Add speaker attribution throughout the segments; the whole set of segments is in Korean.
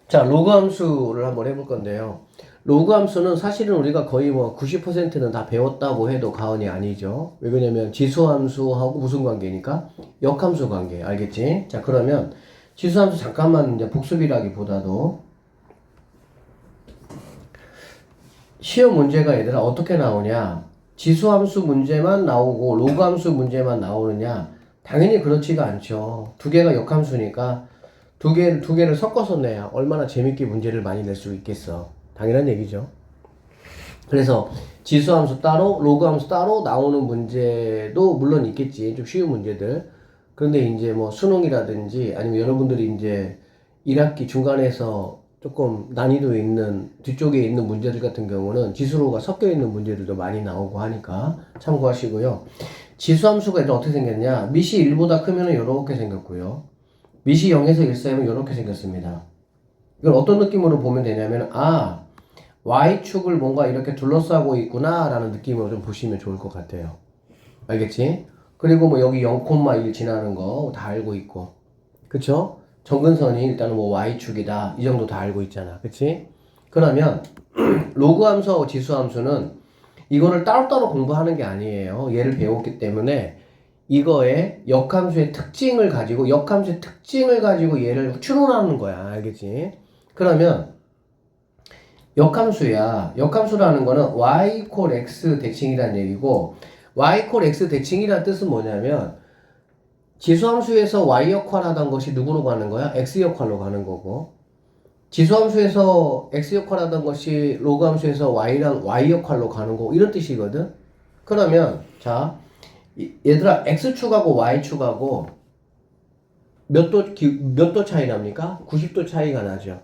Speaker 1: 자, 로그 함수를 한번 해볼 건데요. 로그 함수는 사실은 우리가 거의 뭐 90%는 다 배웠다고 해도 과언이 아니죠. 왜 그러냐면 지수함수하고 무슨 관계니까? 역함수 관계. 알겠지? 자, 그러면 지수함수 잠깐만 이제 복습이라기보다도 시험 문제가 얘들아 어떻게 나오냐? 지수함수 문제만 나오고 로그함수 문제만 나오느냐? 당연히 그렇지가 않죠. 두 개가 역함수니까 두 개를 섞어서 내야 얼마나 재밌게 문제를 많이 낼 수 있겠어. 당연한 얘기죠. 그래서 지수함수 따로, 로그함수 따로 나오는 문제도 물론 있겠지. 좀 쉬운 문제들. 그런데 이제 뭐 수능이라든지 아니면 여러분들이 이제 1학기 중간에서 조금 난이도 있는 뒤쪽에 있는 문제들 같은 경우는 지수로가 섞여 있는 문제들도 많이 나오고 하니까 참고하시고요. 지수함수가 일단 어떻게 생겼냐? 밑이 1보다 크면은 이렇게 생겼고요. 밑이 0에서 1 사이면 이렇게 생겼습니다. 이걸 어떤 느낌으로 보면 되냐면 Y축을 뭔가 이렇게 둘러싸고 있구나 라는 느낌으로 좀 보시면 좋을 것 같아요. 알겠지? 그리고 뭐 여기 0,1 지나는 거 다 알고 있고 그쵸? 정근선이 일단은 뭐 Y축이다 이 정도 다 알고 있잖아. 그치? 그러면 로그 함수하고 지수 함수는 이거를 따로따로 공부하는 게 아니에요. 얘를 배웠기 때문에 이거의 역함수의 특징을 가지고 얘를 추론하는 거야. 알겠지? 그러면 역함수야. 역함수라는 거는 y 콜 x 대칭이라는 얘기고 y 콜 x 대칭이라는 뜻은 뭐냐면 지수함수에서 y 역할하던 것이 누구로 가는 거야? x 역할로 가는 거고 지수함수에서 x 역할하던 것이 로그함수에서 y랑 y 역할로 가는 거고 이런 뜻이거든. 그러면 자 얘들아 x축하고 y축하고 몇 도 차이 납니까? 90도 차이가 나죠.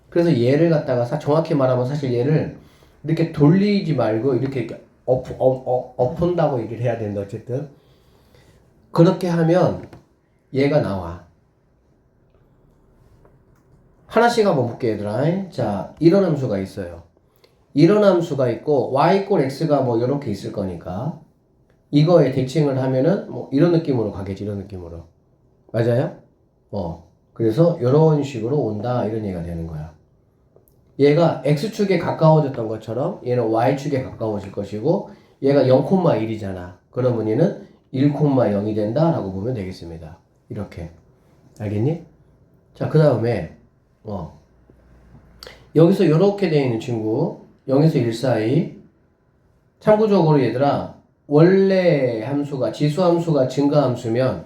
Speaker 1: 그래서 얘를 갖다가 정확히 말하면 사실 얘를 이렇게 돌리지 말고 이렇게 엎은다고 얘기를 해야 되는데 어쨌든 그렇게 하면 얘가 나와. 하나씩 한번 볼게 얘들아. 자, 이런 함수가 있어요. 이런 함수가 있고 y 꼴 x가 뭐 이렇게 있을 거니까 이거에 대칭을 하면은 뭐 이런 느낌으로 가겠지. 이런 느낌으로. 맞아요? 그래서 이런 식으로 온다 이런 얘기가 되는 거야. 얘가 x축에 가까워졌던 것처럼 얘는 y축에 가까워질 것이고 얘가 0,1이잖아. 그러면 얘는 1,0이 된다 라고 보면 되겠습니다. 이렇게. 알겠니? 자, 그 다음에 여기서 이렇게 되어 있는 친구 0에서 1 사이 참고적으로 얘들아 원래 함수가 지수함수가 증가함수면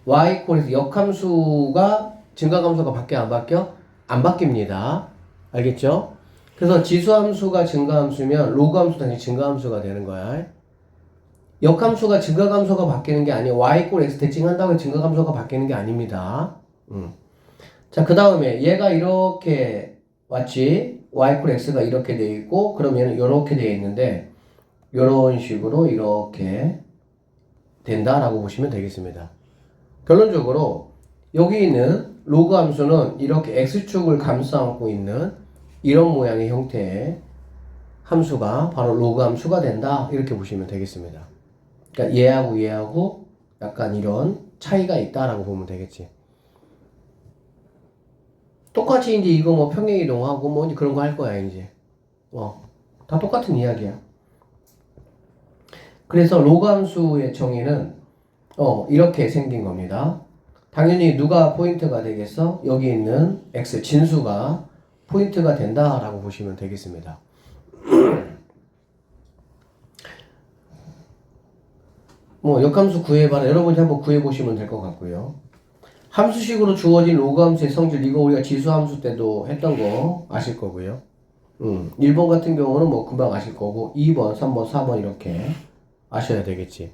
Speaker 1: y콜에서 역함수가 증가함수가 바뀌어 안 바뀌어? 안 바뀝니다. 알겠죠? 그래서 지수함수가 증가함수면 로그함수 당시 증가함수가 되는 거야. 역함수가 증가함수가 바뀌는 게 아니에요. y꼴 x 대칭한다고 증가함수가 바뀌는 게 아닙니다. 자, 그 다음에 얘가 이렇게 왔지. y꼴 x가 이렇게 돼 있고 그럼 얘는 이렇게 돼 있는데 이런 식으로 이렇게 된다라고 보시면 되겠습니다. 결론적으로 여기 있는 로그 함수는 이렇게 x축을 감싸 안고 있는 이런 모양의 형태의 함수가 바로 로그 함수가 된다 이렇게 보시면 되겠습니다. 그러니까 얘하고 약간 이런 차이가 있다라고 보면 되겠지. 똑같이 이제 이거 뭐 평행이동하고 뭐 이제 그런 거 할 거야 이제. 다 똑같은 이야기야. 그래서 로그 함수의 정의는 이렇게 생긴 겁니다. 당연히 누가 포인트가 되겠어? 여기 있는 x 진수가 포인트가 된다라고 보시면 되겠습니다. 뭐 역함수 구해봐라. 여러분이 한번 구해보시면 될 것 같고요. 함수식으로 주어진 로그 함수의 성질 이거 우리가 지수함수 때도 했던 거 아실 거고요. 1번 같은 경우는 뭐 금방 아실 거고 2번, 3번, 4번 이렇게 아셔야 되겠지.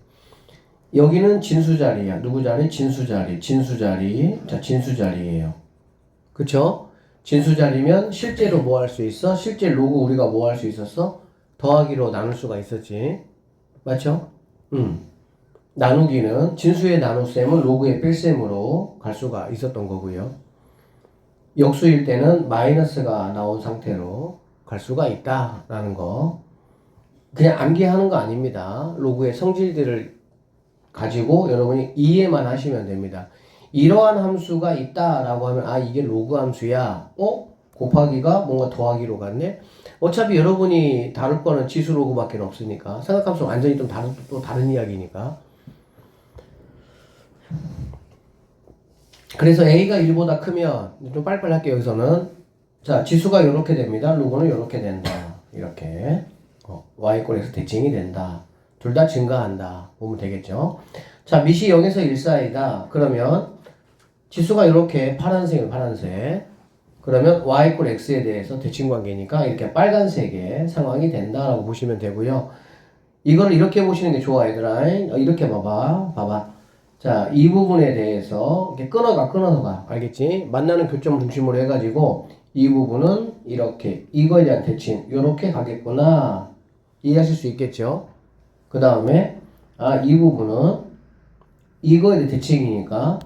Speaker 1: 여기는 진수 자리야. 누구 자리? 진수 자리. 자, 진수 자리예요. 그쵸? 진수 자리면 실제로 뭐 할 수 있어? 실제 로그 우리가 뭐 할 수 있었어? 더하기로 나눌 수가 있었지. 맞죠? 나누기는 진수의 나눗셈은 로그의 뺄셈으로 갈 수가 있었던 거고요. 역수일 때는 마이너스가 나온 상태로 갈 수가 있다라는 거. 그냥 암기하는 거 아닙니다. 로그의 성질들을 가지고 여러분이 이해만 하시면 됩니다. 이러한 함수가 있다라고 하면 이게 로그 함수야. 곱하기가 뭔가 더하기로 갔네. 어차피 여러분이 다룰 거는 지수 로그밖에 없으니까 삼각함수 완전히 좀 또 다른 이야기니까. 그래서 a가 1보다 크면 좀 빨리빨리 할게요. 여기서는 자 지수가 이렇게 됩니다. 로그는 이렇게 된다. 이렇게 y 꼴 x 대칭이 된다. 둘 다 증가한다. 보면 되겠죠. 자 밑이 0에서 1 사이다. 그러면 지수가 이렇게 파란색 그러면 y 꼴 x에 대해서 대칭관계니까 이렇게 빨간색의 상황이 된다라고 보시면 되고요. 이걸 이렇게 보시는 게 좋아 얘들아. 이렇게 봐봐. 자, 이 부분에 대해서 이렇게 끊어서 가. 알겠지? 만나는 교점을 중심으로 해가지고 이 부분은 이렇게 이거에 대한 대칭 이렇게 가겠구나. 이해하실 수 있겠죠? 그 다음에 이 부분은 이거에 대한 대칭이니까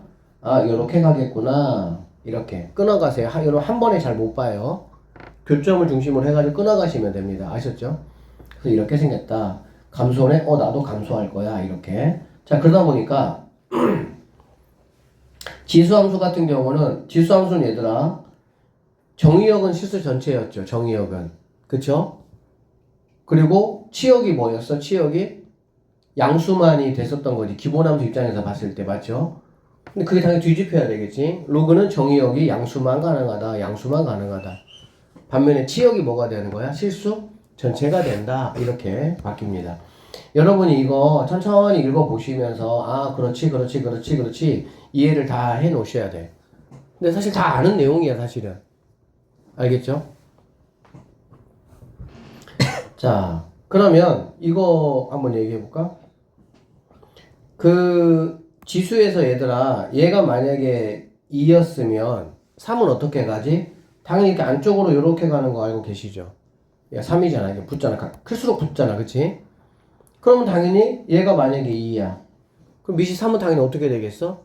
Speaker 1: 이렇게 가겠구나. 이렇게 끊어가세요. 여러분 한 번에 잘 못 봐요. 교점을 중심으로 해가지고 끊어가시면 됩니다. 아셨죠? 그래서 이렇게 생겼다. 감소네? 나도 감소할 거야. 이렇게. 자, 그러다 보니까 지수함수 같은 경우는 지수함수는 얘들아 정의역은 실수 전체였죠. 정의역은. 그쵸? 그리고 치역이 뭐였어? 치역이 양수만이 됐었던 거지. 기본함수 입장에서 봤을 때 맞죠? 근데 그게 당연히 뒤집혀야 되겠지. 로그는 정의역이 양수만 가능하다. 반면에 치역이 뭐가 되는 거야? 실수 전체가 된다. 이렇게 바뀝니다. 여러분이 이거 천천히 읽어보시면서 그렇지 이해를 다 해 놓으셔야 돼. 근데 사실 다 아는 내용이야 사실은. 알겠죠? 자 그러면 이거 한번 얘기해 볼까? 그 지수에서 얘들아 얘가 만약에 2였으면 3은 어떻게 가지? 당연히 이렇게 안쪽으로 이렇게 가는 거 알고 계시죠? 야 3이잖아. 이게 붙잖아. 클수록 붙잖아. 그치? 그러면 당연히 얘가 만약에 2야. 그럼 밑이 3은 당연히 어떻게 되겠어?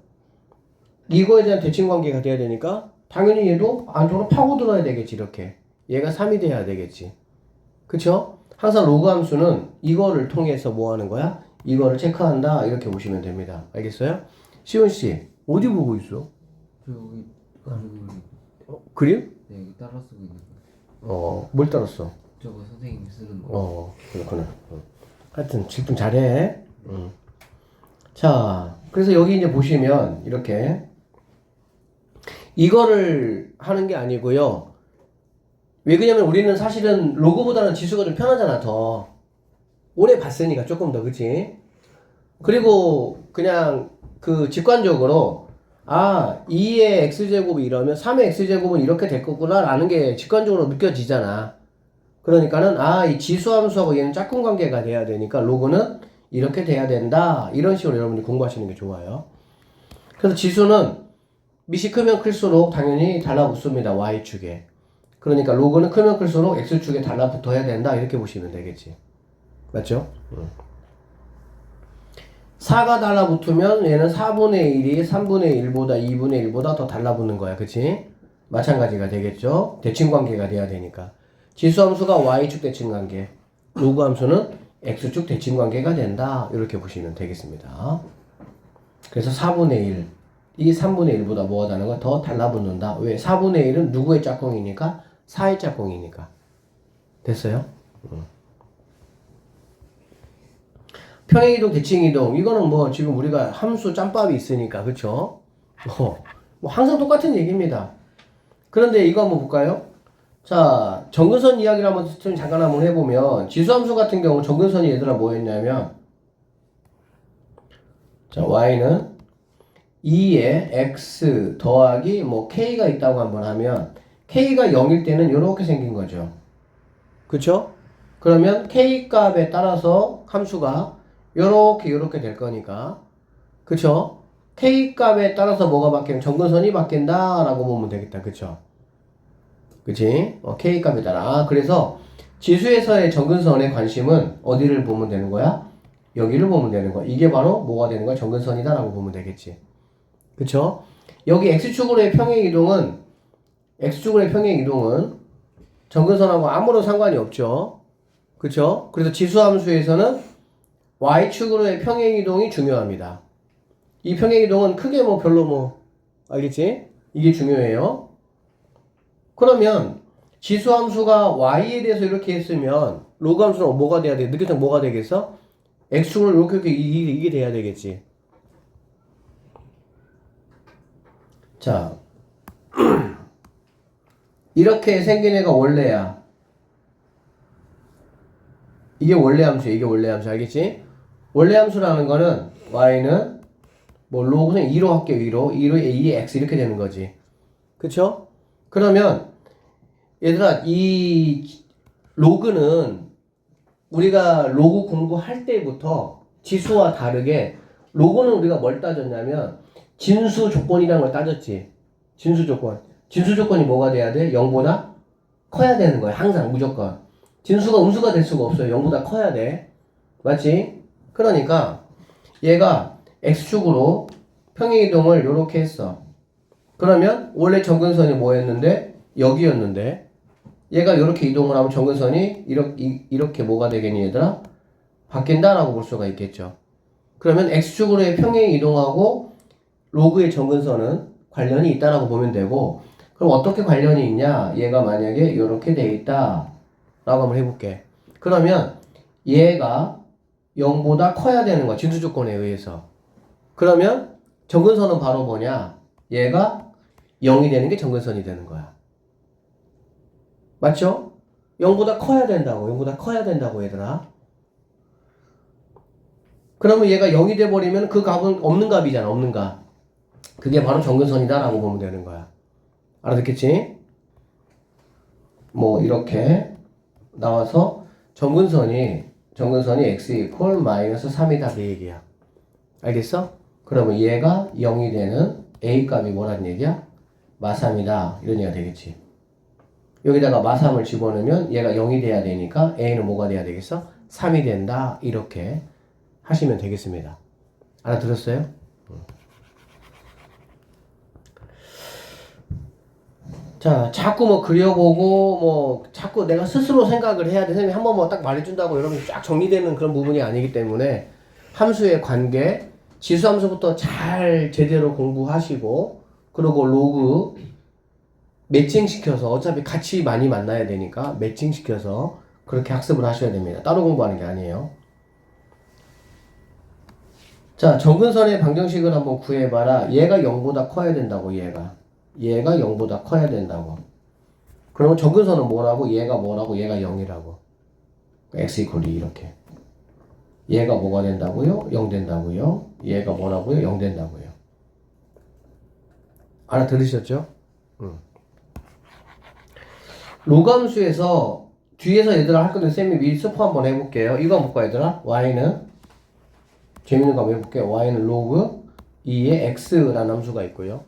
Speaker 1: 이거에 대한 대칭관계가 돼야 되니까 당연히 얘도 안쪽으로 파고들어야 되겠지. 이렇게 얘가 3이 돼야 되겠지. 그쵸? 항상 로그 함수는 이거를 통해서 뭐 하는 거야? 이거를 체크한다. 이렇게 보시면 됩니다. 알겠어요? 시온씨 어디 보고 있어?
Speaker 2: 저 여기 가지고
Speaker 1: 그림?
Speaker 2: 네 여기 따라 쓰고 있는 거.
Speaker 1: 뭘 따랐어?
Speaker 2: 저거 선생님이 쓰는 거.
Speaker 1: 그렇구나. 하여튼 집중 잘해. 자, 그래서 여기 이제 보시면 이렇게 이거를 하는 게 아니고요. 왜 그러냐면 우리는 사실은 로그보다는 지수가 좀 편하잖아. 더 오래 봤으니까 조금 더. 그치? 그리고 그냥 그 직관적으로 2의 x제곱이 이러면 3의 x제곱은 이렇게 될 거구나 라는 게 직관적으로 느껴지잖아. 그러니까는 이 지수함수하고 얘는 짝꿍 관계가 돼야 되니까 로그는 이렇게 돼야 된다. 이런 식으로 여러분들이 공부하시는 게 좋아요. 그래서 지수는 밑이 크면 클수록 당연히 달라붙습니다. y축에. 그러니까 로그는 크면 클수록 x축에 달라붙어야 된다. 이렇게 보시면 되겠지. 맞죠? 4가 달라붙으면 얘는 4분의 1이 3분의 1보다 2분의 1보다 더 달라붙는 거야. 그치? 마찬가지가 되겠죠? 대칭관계가 돼야 되니까. 지수함수가 y축 대칭관계, 로그 함수는 x축 대칭관계가 된다. 이렇게 보시면 되겠습니다. 그래서 4분의 1, 이 3분의 1보다 뭐가 다른 거야? 더 달라붙는다. 왜? 4분의 1은 누구의 짝꿍이니까? 4의 짝꿍이니까. 됐어요? 평행이동, 대칭이동 이거는 뭐 지금 우리가 함수 짬밥이 있으니까 그쵸? 뭐 항상 똑같은 얘기입니다. 그런데 이거 한번 볼까요? 자, 정근선 이야기를 한번 잠깐 한번 해보면 지수함수 같은 경우 정근선이 얘들아 뭐였냐면 자 y는 2에 x 더하기 뭐 k가 있다고 한번 하면 k가 0일 때는 이렇게 생긴 거죠. 그쵸? 그러면 k 값에 따라서 함수가 요렇게 될 거니까 그쵸? k 값에 따라서 뭐가 바뀌면 정근선이 바뀐다 라고 보면 되겠다. 그쵸? 그치? k 값에 따라. 그래서 지수에서의 정근선의 관심은 어디를 보면 되는 거야? 여기를 보면 되는 거야. 이게 바로 뭐가 되는 거야? 정근선이다 라고 보면 되겠지. 그쵸? 여기 x축으로의 평행이동은 정근선하고 아무런 상관이 없죠. 그쵸? 그래서 지수함수에서는 y축으로의 평행이동이 중요합니다. 이 평행이동은 크게 뭐 별로 뭐 알겠지? 이게 중요해요. 그러면 지수함수가 y에 대해서 이렇게 했으면 로그 함수는 뭐가 돼야 돼? 느낌상 뭐가 되겠어? x축을 이렇게 이게 돼야 되겠지. 자, 이렇게 생긴 애가 원래야. 이게 원래 함수야. 이게 원래 함수. 알겠지? 원래 함수라는 거는 y는 뭐 로그는 2로 할게. 2로 2의 x 이렇게 되는 거지. 그쵸? 그러면 얘들아 이 로그는 우리가 로그 공부할 때부터 지수와 다르게 로그는 우리가 뭘 따졌냐면 진수 조건이라는 걸 따졌지. 진수 조건. 진수 조건이 뭐가 돼야 돼? 0보다 커야 되는 거야. 항상 무조건. 진수가 음수가 될 수가 없어요. 0보다 커야 돼. 맞지? 그러니까 얘가 x축으로 평행이동을 이렇게 했어. 그러면 원래 점근선이 뭐였는데? 여기였는데 얘가 이렇게 이동을 하면 점근선이 이렇게 뭐가 되겠니 얘들아? 바뀐다라고 볼 수가 있겠죠. 그러면 x축으로의 평행 이동하고 로그의 점근선은 관련이 있다라고 보면 되고, 그럼 어떻게 관련이 있냐? 얘가 만약에 이렇게 돼 있다 라고 한번 해볼게. 그러면 얘가 0보다 커야 되는 거야. 진수 조건에 의해서. 그러면 점근선은 바로 뭐냐? 얘가 0이 되는 게 점근선이 되는 거야. 맞죠? 0보다 커야 된다고. 0보다 커야 된다고 얘들아. 그러면 얘가 0이 돼버리면 그 값은 없는 값이잖아. 없는 값. 그게 바로 점근선이다 라고 보면 되는 거야. 알아듣겠지? 뭐 이렇게 나와서 점근선이 x 이퀄 마이너스 3이다 그 얘기야. 알겠어? 그러면 얘가 0이 되는 a 값이 뭐란 얘기야? 마3이다 이런 얘기가 되겠지. 여기다가 마3을 집어넣으면 얘가 0이 돼야 되니까 a는 뭐가 돼야 되겠어? 3이 된다 이렇게 하시면 되겠습니다. 알아들었어요? 자, 자꾸 뭐 그려보고, 뭐, 자꾸 내가 스스로 생각을 해야 돼. 선생님이 한번 뭐 딱 말해준다고 여러분이 쫙 정리되는 그런 부분이 아니기 때문에, 함수의 관계, 지수함수부터 잘 제대로 공부하시고, 그리고 로그 매칭시켜서, 어차피 같이 많이 만나야 되니까, 매칭시켜서 그렇게 학습을 하셔야 됩니다. 따로 공부하는 게 아니에요. 자, 점근선의 방정식을 한번 구해봐라. 얘가 0보다 커야 된다고, 얘가 0보다 커야 된다고. 그러면 점근선은 뭐라고? 얘가 뭐라고? 얘가 0이라고. x 이퀄 2 이렇게. 얘가 뭐가 된다고요? 0 된다고요. 얘가 뭐라고요? 0 된다고요. 알아들으셨죠? 로감수에서 뒤에서 얘들아 할 건데 쌤이 미리 스포 한번 해볼게요. 이거 한번 볼까 얘들아? y는 재밌는 거 한번 해볼게요. y는 로그 2의 x라는 함수가 있고요.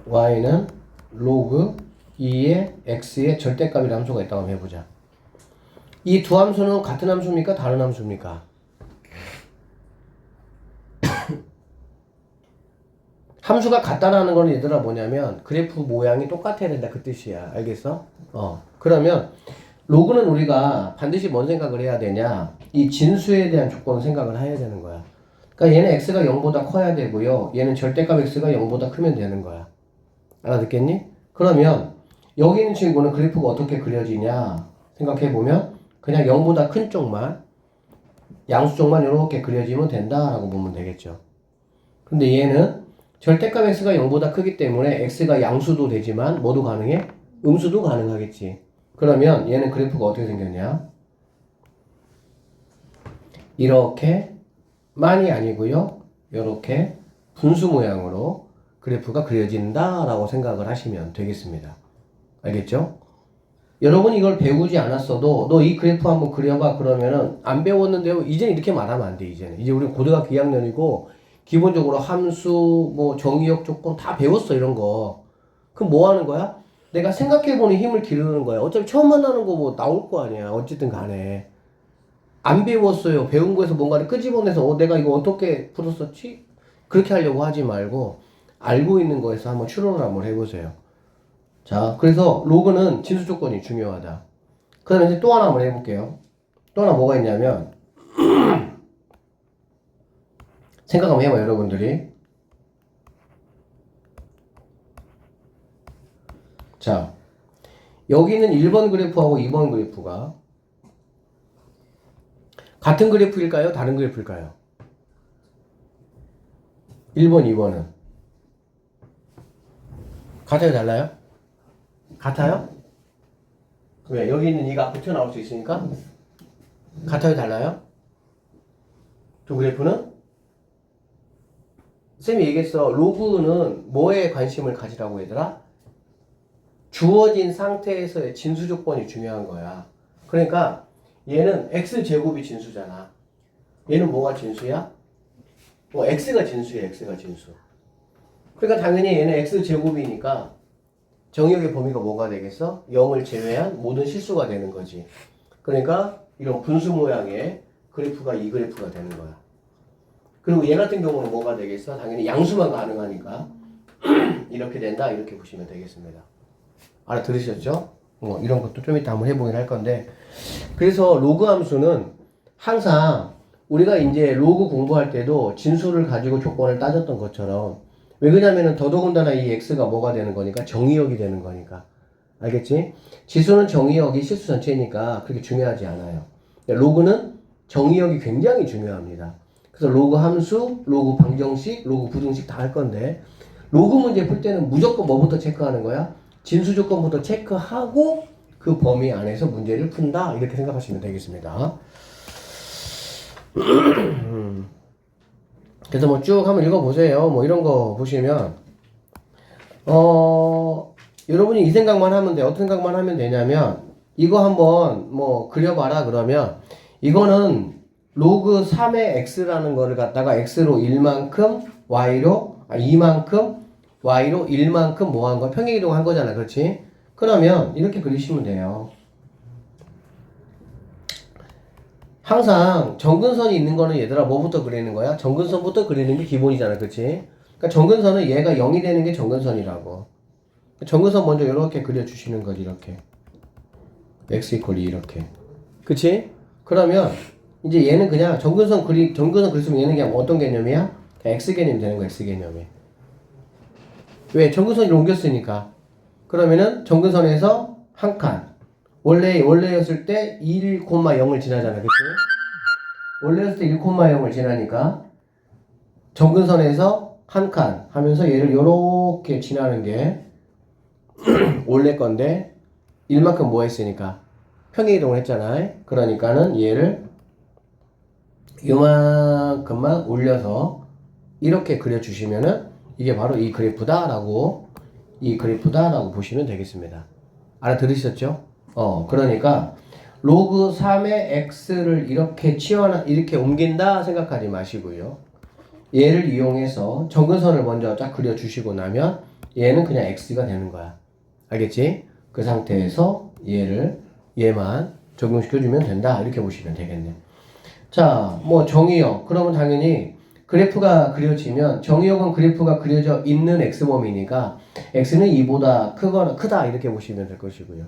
Speaker 1: y는 로그 2의 x의 절대값이라는 함수가 있다고 한번 해보자. 이 두 함수는 같은 함수입니까? 다른 함수입니까? 함수가 같다라는 거는 얘들아 뭐냐면 그래프 모양이 똑같아야 된다 그 뜻이야. 알겠어? 그러면 로그는 우리가 반드시 뭔 생각을 해야 되냐? 이 진수에 대한 조건을 생각을 해야 되는 거야. 그러니까 얘는 x가 0보다 커야 되고요. 얘는 절대값 x가 0보다 크면 되는 거야. 알아듣겠니? 그러면 여기 있는 친구는 그래프가 어떻게 그려지냐 생각해보면 그냥 0보다 큰 쪽만 양수 쪽만 이렇게 그려지면 된다라고 보면 되겠죠. 근데 얘는 절대값 x가 0보다 크기 때문에 x가 양수도 되지만 뭐도 가능해? 음수도 가능하겠지. 그러면 얘는 그래프가 어떻게 생겼냐? 이렇게만이 아니고요. 이렇게 분수 모양으로 그래프가 그려진다라고 생각을 하시면 되겠습니다. 알겠죠? 여러분이 이걸 배우지 않았어도 너 이 그래프 한번 그려봐 그러면은 안 배웠는데요. 이제는 이렇게 말하면 안 돼. 이제 우리 고등학교 2학년이고 기본적으로 함수 뭐 정의역 조건 다 배웠어 이런 거. 그럼 뭐 하는 거야? 내가 생각해보는 힘을 기르는 거야. 어차피 처음 만나는 거 뭐 나올 거 아니야. 어쨌든 간에 안 배웠어요. 배운 거에서 뭔가를 끄집어내서 내가 이거 어떻게 풀었었지? 그렇게 하려고 하지 말고 알고 있는 거에서 한번 추론을 한번 해보세요. 자, 그래서 로그는 진수 조건이 중요하다. 그 다음에 이제 또 하나 한번 해볼게요. 또 하나 뭐가 있냐면 생각 한번 해봐요, 여러분들이. 자, 여기는 1번 그래프하고 2번 그래프가 같은 그래프일까요? 다른 그래프일까요? 1번, 2번은 같아요, 달라요? 같아요? 왜? 여기 있는 이가 앞에 튀어나올 수 있으니까? 같아요, 달라요? 두 그래프는? 쌤이 얘기했어. 로그는 뭐에 관심을 가지라고 얘들아? 주어진 상태에서의 진수 조건이 중요한 거야. 그러니까 얘는 x제곱이 진수잖아. 얘는 뭐가 진수야? x가 진수야, x가 진수. 그러니까 당연히 얘는 x제곱이니까 정의역의 범위가 뭐가 되겠어? 0을 제외한 모든 실수가 되는 거지. 그러니까 이런 분수 모양의 그래프가 이 그래프가 되는 거야. 그리고 얘 같은 경우는 뭐가 되겠어? 당연히 양수만 가능하니까 이렇게 된다, 이렇게 보시면 되겠습니다. 알아들으셨죠? 이런 것도 좀 이따 한번 해보긴 할 건데, 그래서 로그 함수는 항상 우리가 이제 로그 공부할 때도 진수를 가지고 조건을 따졌던 것처럼, 왜 그러냐면은 더더군다나 이 x가 뭐가 되는 거니까 정의역이 되는 거니까. 알겠지? 지수는 정의역이 실수 전체니까 그렇게 중요하지 않아요. 로그는 정의역이 굉장히 중요합니다. 그래서 로그 함수, 로그 방정식, 로그 부등식 다 할 건데, 로그 문제 풀 때는 무조건 뭐부터 체크하는 거야? 진수 조건부터 체크하고 그 범위 안에서 문제를 푼다, 이렇게 생각하시면 되겠습니다. 그래서 뭐 쭉 한번 읽어보세요. 뭐 이런 거 보시면 여러분이 이 생각만 하면 돼. 어떤 생각만 하면 되냐면, 이거 한번 뭐 그려봐라 그러면, 이거는 로그 3의 x라는 거를 갖다가 x로 1만큼 y로 2만큼 y로 1만큼 뭐 한 거? 평행이동 한 거잖아. 그렇지? 그러면 이렇게 그리시면 돼요. 항상 정근선이 있는 거는 얘들아 뭐부터 그리는 거야? 정근선부터 그리는 게 기본이잖아. 그치? 그러니까 정근선은 얘가 0이 되는 게 정근선이라고. 정근선 먼저 이렇게 그려주시는 거지. 이렇게 x 이퀄 2 이렇게. 그치? 그러면 이제 얘는 그냥 정근선 그렸으면 얘는 그냥 어떤 개념이야? 그냥 x 개념이 되는 거야. x 개념이. 왜? 정근선을 옮겼으니까. 그러면은 정근선에서 한 칸. 원래였을 때 1,0을 지나잖아. 그치? 원래였을 때 1,0을 지나니까 정근선에서 한 칸 하면서 얘를 요렇게 지나는 게 원래 건데 1만큼 뭐 했으니까 평행이동을 했잖아. 그러니까는 얘를 요만큼만 올려서 이렇게 그려주시면은 이게 바로 이 그래프다라고 보시면 되겠습니다. 알아들으셨죠? 그러니까 로그 3의 x를 이렇게 옮긴다 생각하지 마시고요. 얘를 이용해서 정근선을 먼저 쫙 그려주시고 나면 얘는 그냥 x가 되는 거야. 알겠지? 그 상태에서 얘만 적용시켜주면 된다. 이렇게 보시면 되겠네. 자, 뭐 정의역. 그러면 당연히 그래프가 그려지면, 정의역은 그래프가 그려져 있는 x범위니까 x는 2보다 크다 이렇게 보시면 될 것이고요.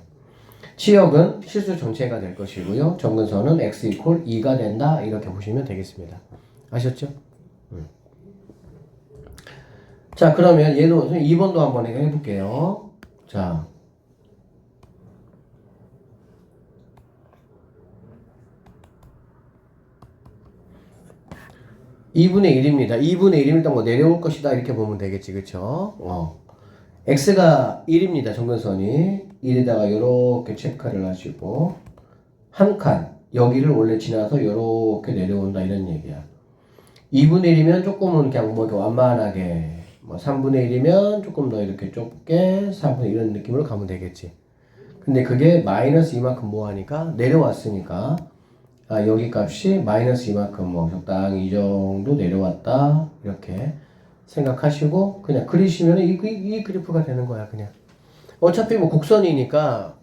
Speaker 1: 치역은 실수 전체가 될 것이고요. 정근선은 x 이퀄 2가 된다 이렇게 보시면 되겠습니다. 아셨죠? 자, 그러면 얘도 2번도 한번 해볼게요. 자, 2분의 1입니다. 2분의 1이면 뭐 내려올 것이다 이렇게 보면 되겠지. 그쵸? x가 1입니다. 정근선이 1에다가 이렇게 체크를 하시고 한 칸 여기를 원래 지나서 이렇게 내려온다 이런 얘기야. 2분의 1이면 조금은 그냥 뭐 이렇게 완만하게, 뭐 3분의 1이면 조금 더 이렇게 좁게 4분의 이런 느낌으로 가면 되겠지. 근데 그게 마이너스 이만큼 뭐 하니까 내려왔으니까 여기 값이 마이너스 이만큼 뭐 적당히 이 정도 내려왔다 이렇게 생각하시고 그냥 그리시면 이 그래프가 되는 거야. 그냥 어차피 뭐 곡선이니까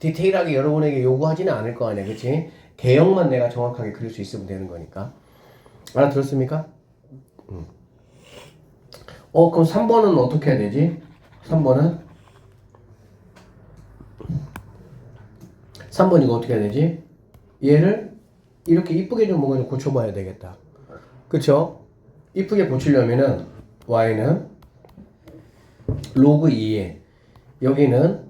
Speaker 1: 디테일하게 여러분에게 요구하지는 않을 거 아니야. 그치? 개형만 내가 정확하게 그릴 수 있으면 되는 거니까. 알아들었습니까? 그럼 3번은 어떻게 해야 되지? 3번 이거 어떻게 해야 되지? 얘를 이렇게 이쁘게 좀 뭔가 좀 고쳐봐야 되겠다. 그쵸? 이쁘게 고치려면은 y는 로그 2에 여기는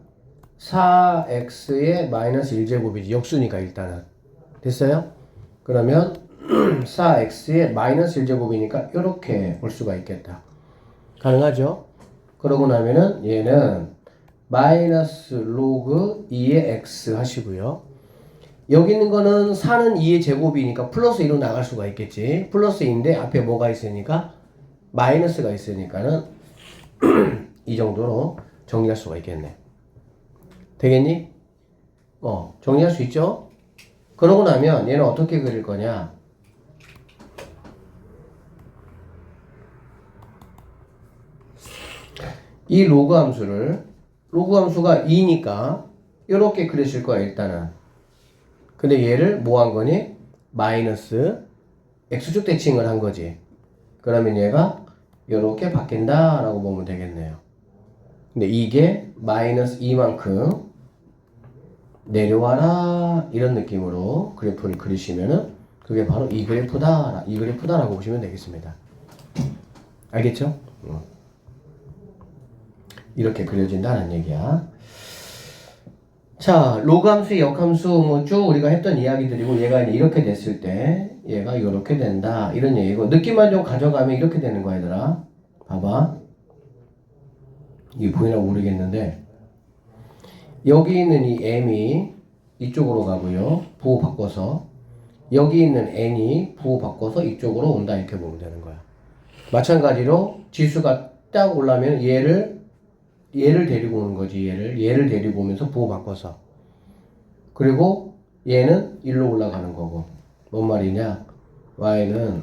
Speaker 1: 4x의 마이너스 1제곱이지. 역수니까 일단은. 됐어요? 그러면 4x의 마이너스 1제곱이니까 이렇게 볼 수가 있겠다. 가능하죠? 그러고 나면은 얘는 마이너스 로그 2의 x 하시고요. 여기 있는 거는 4는 2의 제곱이니까 플러스 2로 나갈 수가 있겠지. 플러스 2인데 앞에 뭐가 있으니까 마이너스가 있으니까는 이 정도로 정리할 수가 있겠네. 되겠니? 정리할 수 있죠? 그러고 나면 얘는 어떻게 그릴 거냐? 이 로그 함수가 2니까 이렇게 그리실 거야 일단은. 근데 얘를 뭐 한 거니? 마이너스 x축 대칭을 한 거지. 그러면 얘가 이렇게 바뀐다 라고 보면 되겠네요. 근데 이게 마이너스 2만큼 내려와라 이런 느낌으로 그래프를 그리시면은 그게 바로 이 그래프다라고 보시면 되겠습니다. 알겠죠? 이렇게 그려진다는 얘기야. 자, 로그 함수의 역함수 뭐 쭉 우리가 했던 이야기들이고 얘가 이제 이렇게 됐을 때 얘가 이렇게 된다 이런 얘기고 느낌만 좀 가져가면 이렇게 되는 거야 얘들아. 봐봐. 이게 보이나 모르겠는데 여기 있는 이 m이 이쪽으로 가고요. 부호 바꿔서 여기 있는 n이 부호 바꿔서 이쪽으로 온다 이렇게 보면 되는 거야. 마찬가지로 지수가 딱 올라면 얘를 데리고 오는 거지. 얘를 데리고 오면서 부호 바꿔서. 그리고 얘는 1로 올라가는 거고. 뭔 말이냐? y는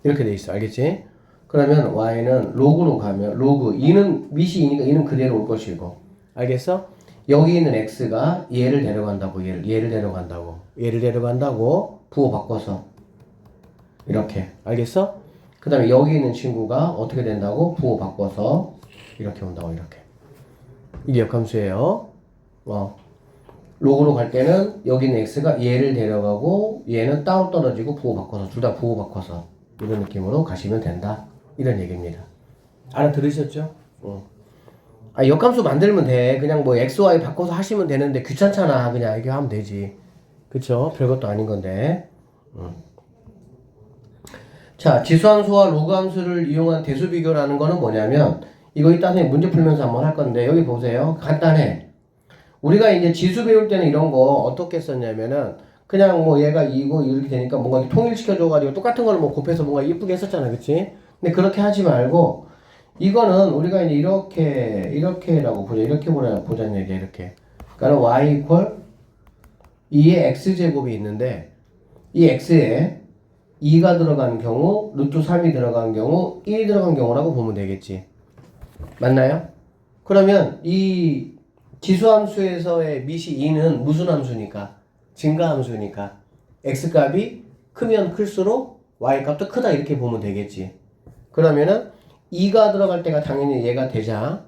Speaker 1: 이렇게 돼 있어. 알겠지? 그러면 y는 로그로 가면 로그 2는 밑이 2니까 2는 그대로 올 것이고. 알겠어? 여기 있는 x가 얘를 데려간다고. 얘를 데려간다고 부호 바꿔서 이렇게. 알겠어? 그 다음에 여기 있는 친구가 어떻게 된다고? 부호 바꿔서 이렇게 온다고. 이렇게. 이게 역함수예요. 로그로 갈 때는 여기 있는 x가 얘를 데려가고 얘는 따로 떨어지고 부호 바꿔서 둘 다 부호 바꿔서 이런 느낌으로 가시면 된다. 이런 얘기입니다. 알아들으셨죠? 역함수 만들면 돼. 그냥 뭐 x, y 바꿔서 하시면 되는데 귀찮잖아. 그냥 이렇게 하면 되지. 그쵸? 별것도 아닌 건데. 자, 지수함수와 로그함수를 이용한 대수비교라는 거는 뭐냐면 이거 이따 선생님 문제 풀면서 한번 할 건데 여기 보세요. 간단해. 우리가 이제 지수 배울 때는 이런 거 어떻게 썼냐면은 그냥 뭐 얘가 2고 이렇게 되니까 뭔가 통일시켜줘가지고 똑같은 걸 뭐 곱해서 뭔가 이쁘게 했었잖아. 그치? 근데 그렇게 하지 말고 이거는 우리가 이제 이렇게라고 보자. 이렇게 보자는 얘기야. 이렇게. 그러니까 y 이퀄 2의 x제곱이 있는데 이 x에 2가 들어간 경우, 루트 3이 들어간 경우, 1이 들어간 경우라고 보면 되겠지. 맞나요? 그러면 이 지수함수에서의 밑이 2는 무슨 함수니까? 증가함수니까. x값이 크면 클수록 y값도 크다 이렇게 보면 되겠지. 그러면은 2가 들어갈 때가 당연히 얘가 되자.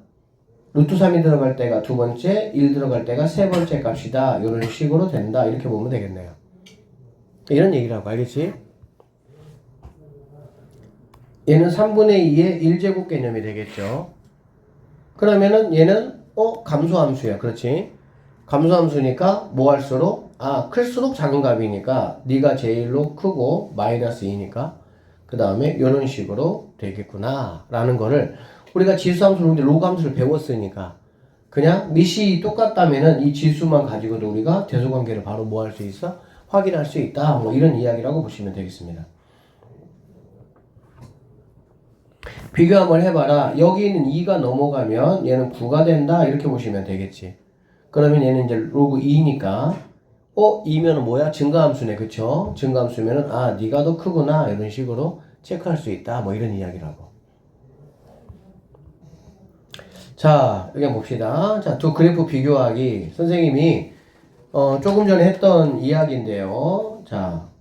Speaker 1: 루트 3이 들어갈 때가 두 번째, 1 들어갈 때가 세 번째 값이다. 이런 식으로 된다. 이렇게 보면 되겠네요. 이런 얘기라고. 알겠지? 얘는 3분의 2의 1제곱 개념이 되겠죠. 그러면은 얘는 감소함수야. 그렇지? 감소함수니까 뭐 할수록 클수록 작은 값이니까 네가 제일로 크고 마이너스 2니까 그 다음에 이런 식으로 되겠구나 라는 거를 우리가 지수함수를 로그함수를 배웠으니까 그냥 밑이 똑같다면은 이 지수만 가지고도 우리가 대소관계를 바로 뭐 할 수 있어? 확인할 수 있다. 뭐 이런 이야기라고 보시면 되겠습니다. 비교 한번 해봐라. 여기 있는 2가 넘어가면 얘는 9가 된다. 이렇게 보시면 되겠지. 그러면 얘는 이제 로그 2니까 2면은 뭐야? 증가함수네. 그쵸? 증가함수면은 네가 더 크구나. 이런 식으로 체크할 수 있다. 뭐 이런 이야기라고. 자, 여기 한번 봅시다. 자, 두 그래프 비교하기. 선생님이 조금 전에 했던 이야기인데요. 자,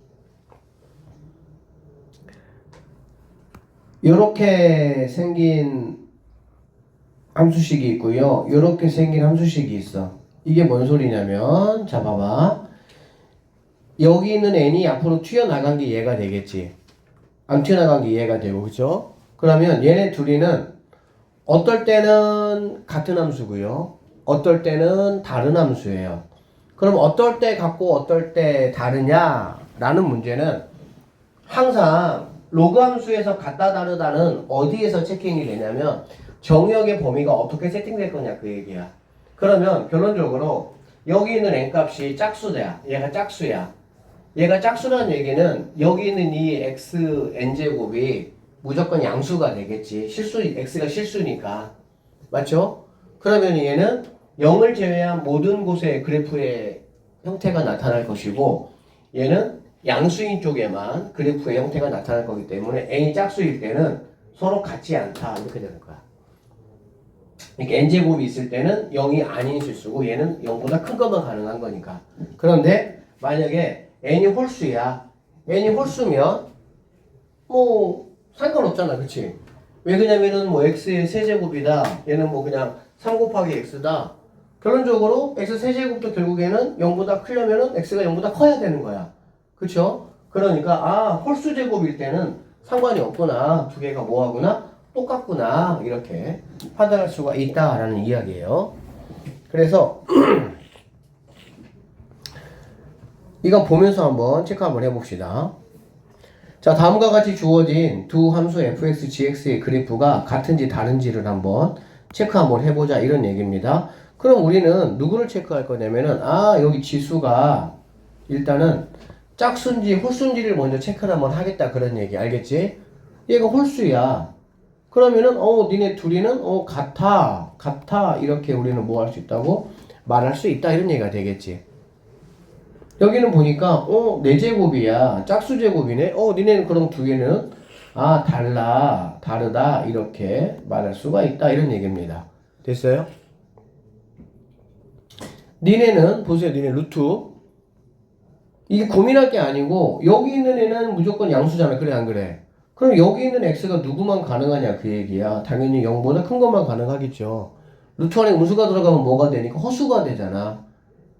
Speaker 1: 요렇게 생긴 함수식이 있고요. 요렇게 생긴 함수식이 있어. 이게 뭔 소리냐면, 자, 봐봐. 여기 있는 n이 앞으로 튀어나간 게 얘가 되겠지. 안 튀어나간 게 얘가 되고, 그죠? 그러면 얘네 둘이는 어떨 때는 같은 함수고요. 어떨 때는 다른 함수예요. 그럼 어떨 때 같고 어떨 때 다르냐라는 문제는 항상 로그 함수에서 같다 다르다는 어디에서 체킹이 되냐면 정의역의 범위가 어떻게 세팅될 거냐 그 얘기야. 그러면 결론적으로 여기 있는 n값이 짝수야. 얘가 짝수야. 얘가 짝수라는 얘기는 여기 있는 이 x n제곱이 무조건 양수가 되겠지. x가 실수니까. 맞죠? 그러면 얘는 0을 제외한 모든 곳에 그래프의 형태가 나타날 것이고 얘는 양수인 쪽에만 그래프의 형태가 나타날 거기 때문에 n이 짝수일 때는 서로 같지 않다 이렇게 되는 거야. 이렇게 n제곱이 있을 때는 0이 아닌 실수고 얘는 0보다 큰 것만 가능한 거니까. 그런데 만약에 n이 홀수야. n이 홀수면 뭐 상관없잖아. 그치? 왜 그러냐면은 뭐 x의 세제곱이다. 얘는 뭐 그냥 3 곱하기 x다. 결론적으로 x 세제곱도 결국에는 0보다 크려면은 x가 0보다 커야 되는 거야. 그쵸? 그러니까 아 홀수 제곱일 때는 상관이 없구나. 두 개가 뭐하구나? 똑같구나. 이렇게 판단할 수가 있다라는 이야기예요. 그래서 이거 보면서 한번 체크 한번 해봅시다. 자, 다음과 같이 주어진 두 함수 fx, gx의 그래프가 같은지 다른지를 한번 체크 한번 해보자 이런 얘기입니다. 그럼 우리는 누구를 체크할 거냐면은 여기 지수가 일단은 짝수인지 홀수인지를 먼저 체크를 한번 하겠다 그런 얘기 알겠지? 얘가 홀수야. 그러면은 니네 둘이는 같아 이렇게 우리는 뭐 할 수 있다고 말할 수 있다 이런 얘기가 되겠지. 여기는 보니까 4제곱이야. 짝수 제곱이네. 니네는 그럼 두 개는 다르다 이렇게 말할 수가 있다 이런 얘기입니다. 됐어요? 니네는 보세요. 니네 루트 이게 고민할 게 아니고 여기 있는 애는 무조건 양수잖아. 그래 안 그래? 그럼 여기 있는 x가 누구만 가능하냐 그 얘기야. 당연히 0보다 큰 것만 가능하겠죠. 루트 안에 음수가 들어가면 뭐가 되니까 허수가 되잖아.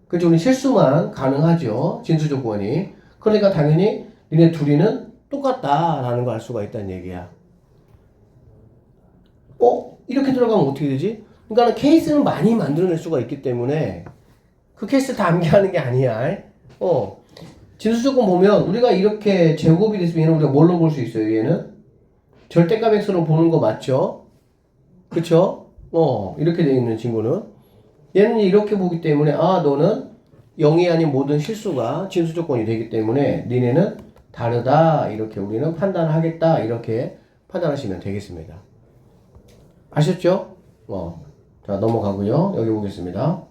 Speaker 1: 그죠? 우리 실수만 가능하죠. 진수 조건이. 그러니까 당연히 니네 둘이는 똑같다라는 걸 알 수가 있다는 얘기야. 이렇게 들어가면 어떻게 되지? 그러니까 케이스는 많이 만들어낼 수가 있기 때문에 그 케이스 다 암기하는 게 아니야. 진수 조건 보면 우리가 이렇게 제곱이 됐으면 얘는 우리가 뭘로 볼 수 있어요? 얘는 절대값 x로 보는 거 맞죠? 그쵸? 이렇게 되어 있는 친구는 얘는 이렇게 보기 때문에 너는 0이 아닌 모든 실수가 진수 조건이 되기 때문에 니네는 다르다 이렇게 우리는 판단을 하겠다 이렇게 판단하시면 되겠습니다. 아셨죠? 자 넘어가고요. 여기 보겠습니다.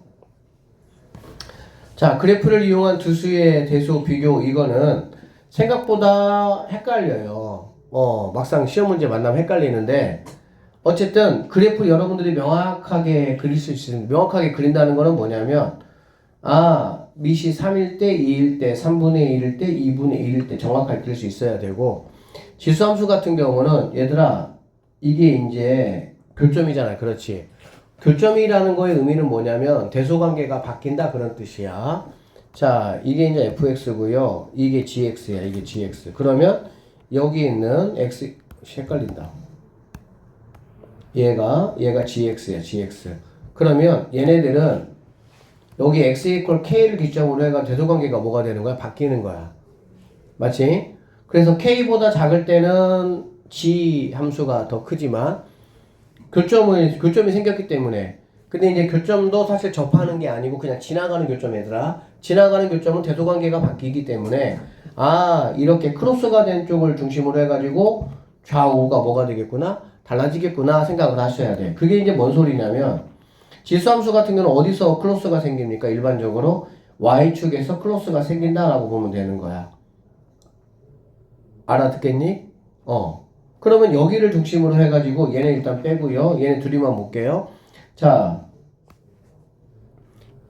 Speaker 1: 자 그래프를 이용한 두 수의 대수 비교 이거는 생각보다 헷갈려요. 막상 시험 문제 만나면 헷갈리는데 어쨌든 그래프 여러분들이 명확하게 그릴 수 있으면 명확하게 그린다는 거는 뭐냐면 밑이 3일 때, 2일 때, 3분의 1일 때, 2분의 1일 때 정확하게 그릴 수 있어야 되고 지수함수 같은 경우는 얘들아 이게 이제 교점이잖아. 그렇지. 교점이라는 거의 의미는 뭐냐면 대소관계가 바뀐다 그런 뜻이야. 자 이게 이제 fx고요. 이게 gx야. 이게 gx. 그러면 여기 있는 x 헷갈린다. 얘가 gx야. gx. 그러면 얘네들은 여기 x equal k를 기점으로 해가 대소관계가 뭐가 되는 거야? 바뀌는 거야. 맞지? 그래서 k보다 작을 때는 g 함수가 더 크지만 교점이 생겼기 때문에 근데 이제 교점도 사실 접하는 게 아니고 그냥 지나가는 교점 얘들아. 지나가는 교점은 대소관계가 바뀌기 때문에 이렇게 크로스가 된 쪽을 중심으로 해가지고 좌우가 뭐가 되겠구나? 달라지겠구나 생각을 하셔야 돼. 그게 이제 뭔 소리냐면 지수함수 같은 경우는 어디서 크로스가 생깁니까? 일반적으로 y축에서 크로스가 생긴다라고 보면 되는 거야. 알아듣겠니? 그러면 여기를 중심으로 해가지고 얘네 일단 빼고요. 얘네 둘이만 볼게요. 자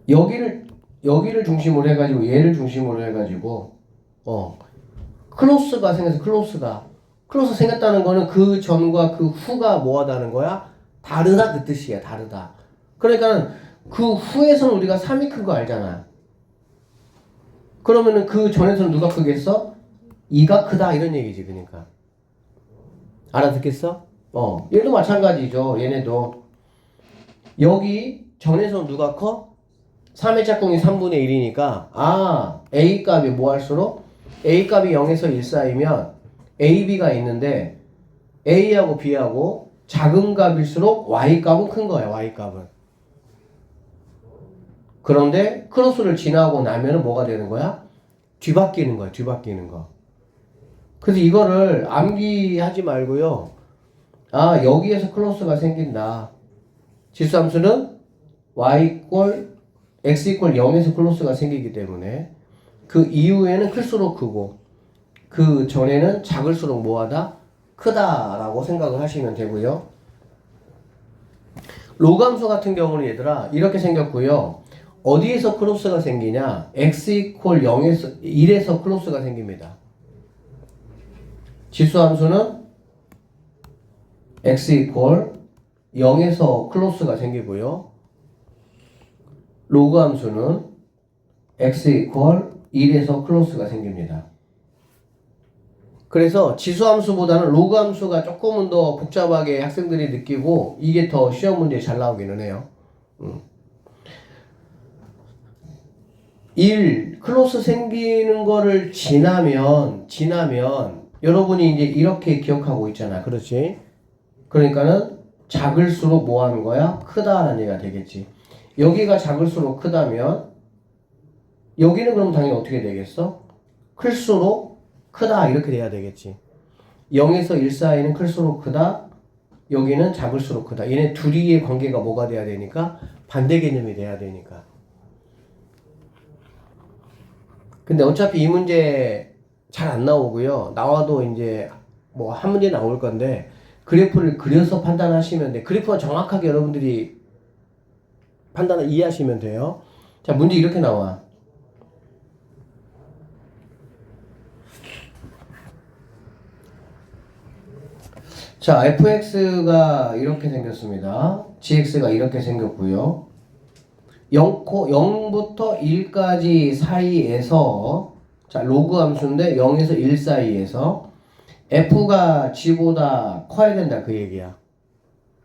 Speaker 1: 여기를 중심으로 해가지고 얘를 중심으로 해가지고 클로스가 생겨서 클로스 생겼다는 거는 그 전과 그 후가 뭐하다는 거야? 다르다 그 뜻이야. 다르다. 그러니까 그 후에서는 우리가 3이 큰 거 알잖아. 그러면은 그 전에서는 누가 크겠어? 2가 크다 이런 얘기지. 그러니까 알아듣겠어? 얘도 마찬가지죠. 얘네도. 여기 전에서 누가 커? 3의 짝꿍이 3분의 1이니까, A 값이 뭐 할수록? A 값이 0에서 1 사이면 A, B가 있는데, A하고 B하고 작은 값일수록 Y 값은 큰 거예요, Y 값은. 그런데 크로스를 지나고 나면은 뭐가 되는 거야? 뒤바뀌는 거야, 뒤바뀌는 거. 그래서 이거를 암기하지 말고요. 여기에서 크로스가 생긴다. 지수함수는 x 이퀄 0에서 클로스가 생기기 때문에 그 이후에는 클수록 크고 그 전에는 작을수록 뭐하다? 크다라고 생각을 하시면 되고요. 로그함수 같은 경우는 얘들아 이렇게 생겼고요. 어디에서 클로스가 생기냐? x 이퀄 0에서 1에서 클로스가 생깁니다. 지수함수는 x 이퀄 0에서 클로스가 생기고요. 로그 함수는 x 이퀄 1에서 클로스가 생깁니다. 그래서 지수 함수보다는 로그 함수가 조금은 더 복잡하게 학생들이 느끼고 이게 더 시험 문제에 잘 나오기는 해요. 1 클로스 생기는 거를 지나면 여러분이 이제 이렇게 기억하고 있잖아. 그렇지? 그러니까는 작을수록 뭐 하는 거야? 크다라는 얘기가 되겠지. 여기가 작을수록 크다면 여기는 그럼 당연히 어떻게 되겠어? 클수록 크다 이렇게 돼야 되겠지. 0에서 1 사이는 클수록 크다. 여기는 작을수록 크다. 얘네 둘이의 관계가 뭐가 돼야 되니까? 반대 개념이 돼야 되니까. 근데 어차피 이 문제 잘 안 나오고요. 나와도 이제 뭐 한 문제 나올 건데 그래프를 그려서 판단하시면 돼. 그래프가 정확하게 여러분들이 판단을 이해하시면 돼요. 자, 문제 이렇게 나와. 자, fx가 이렇게 생겼습니다. gx가 이렇게 생겼고요. 0부터 1까지 사이에서 자, 로그 함수인데 0에서 1 사이에서 f가 g보다 커야 된다 그 얘기야.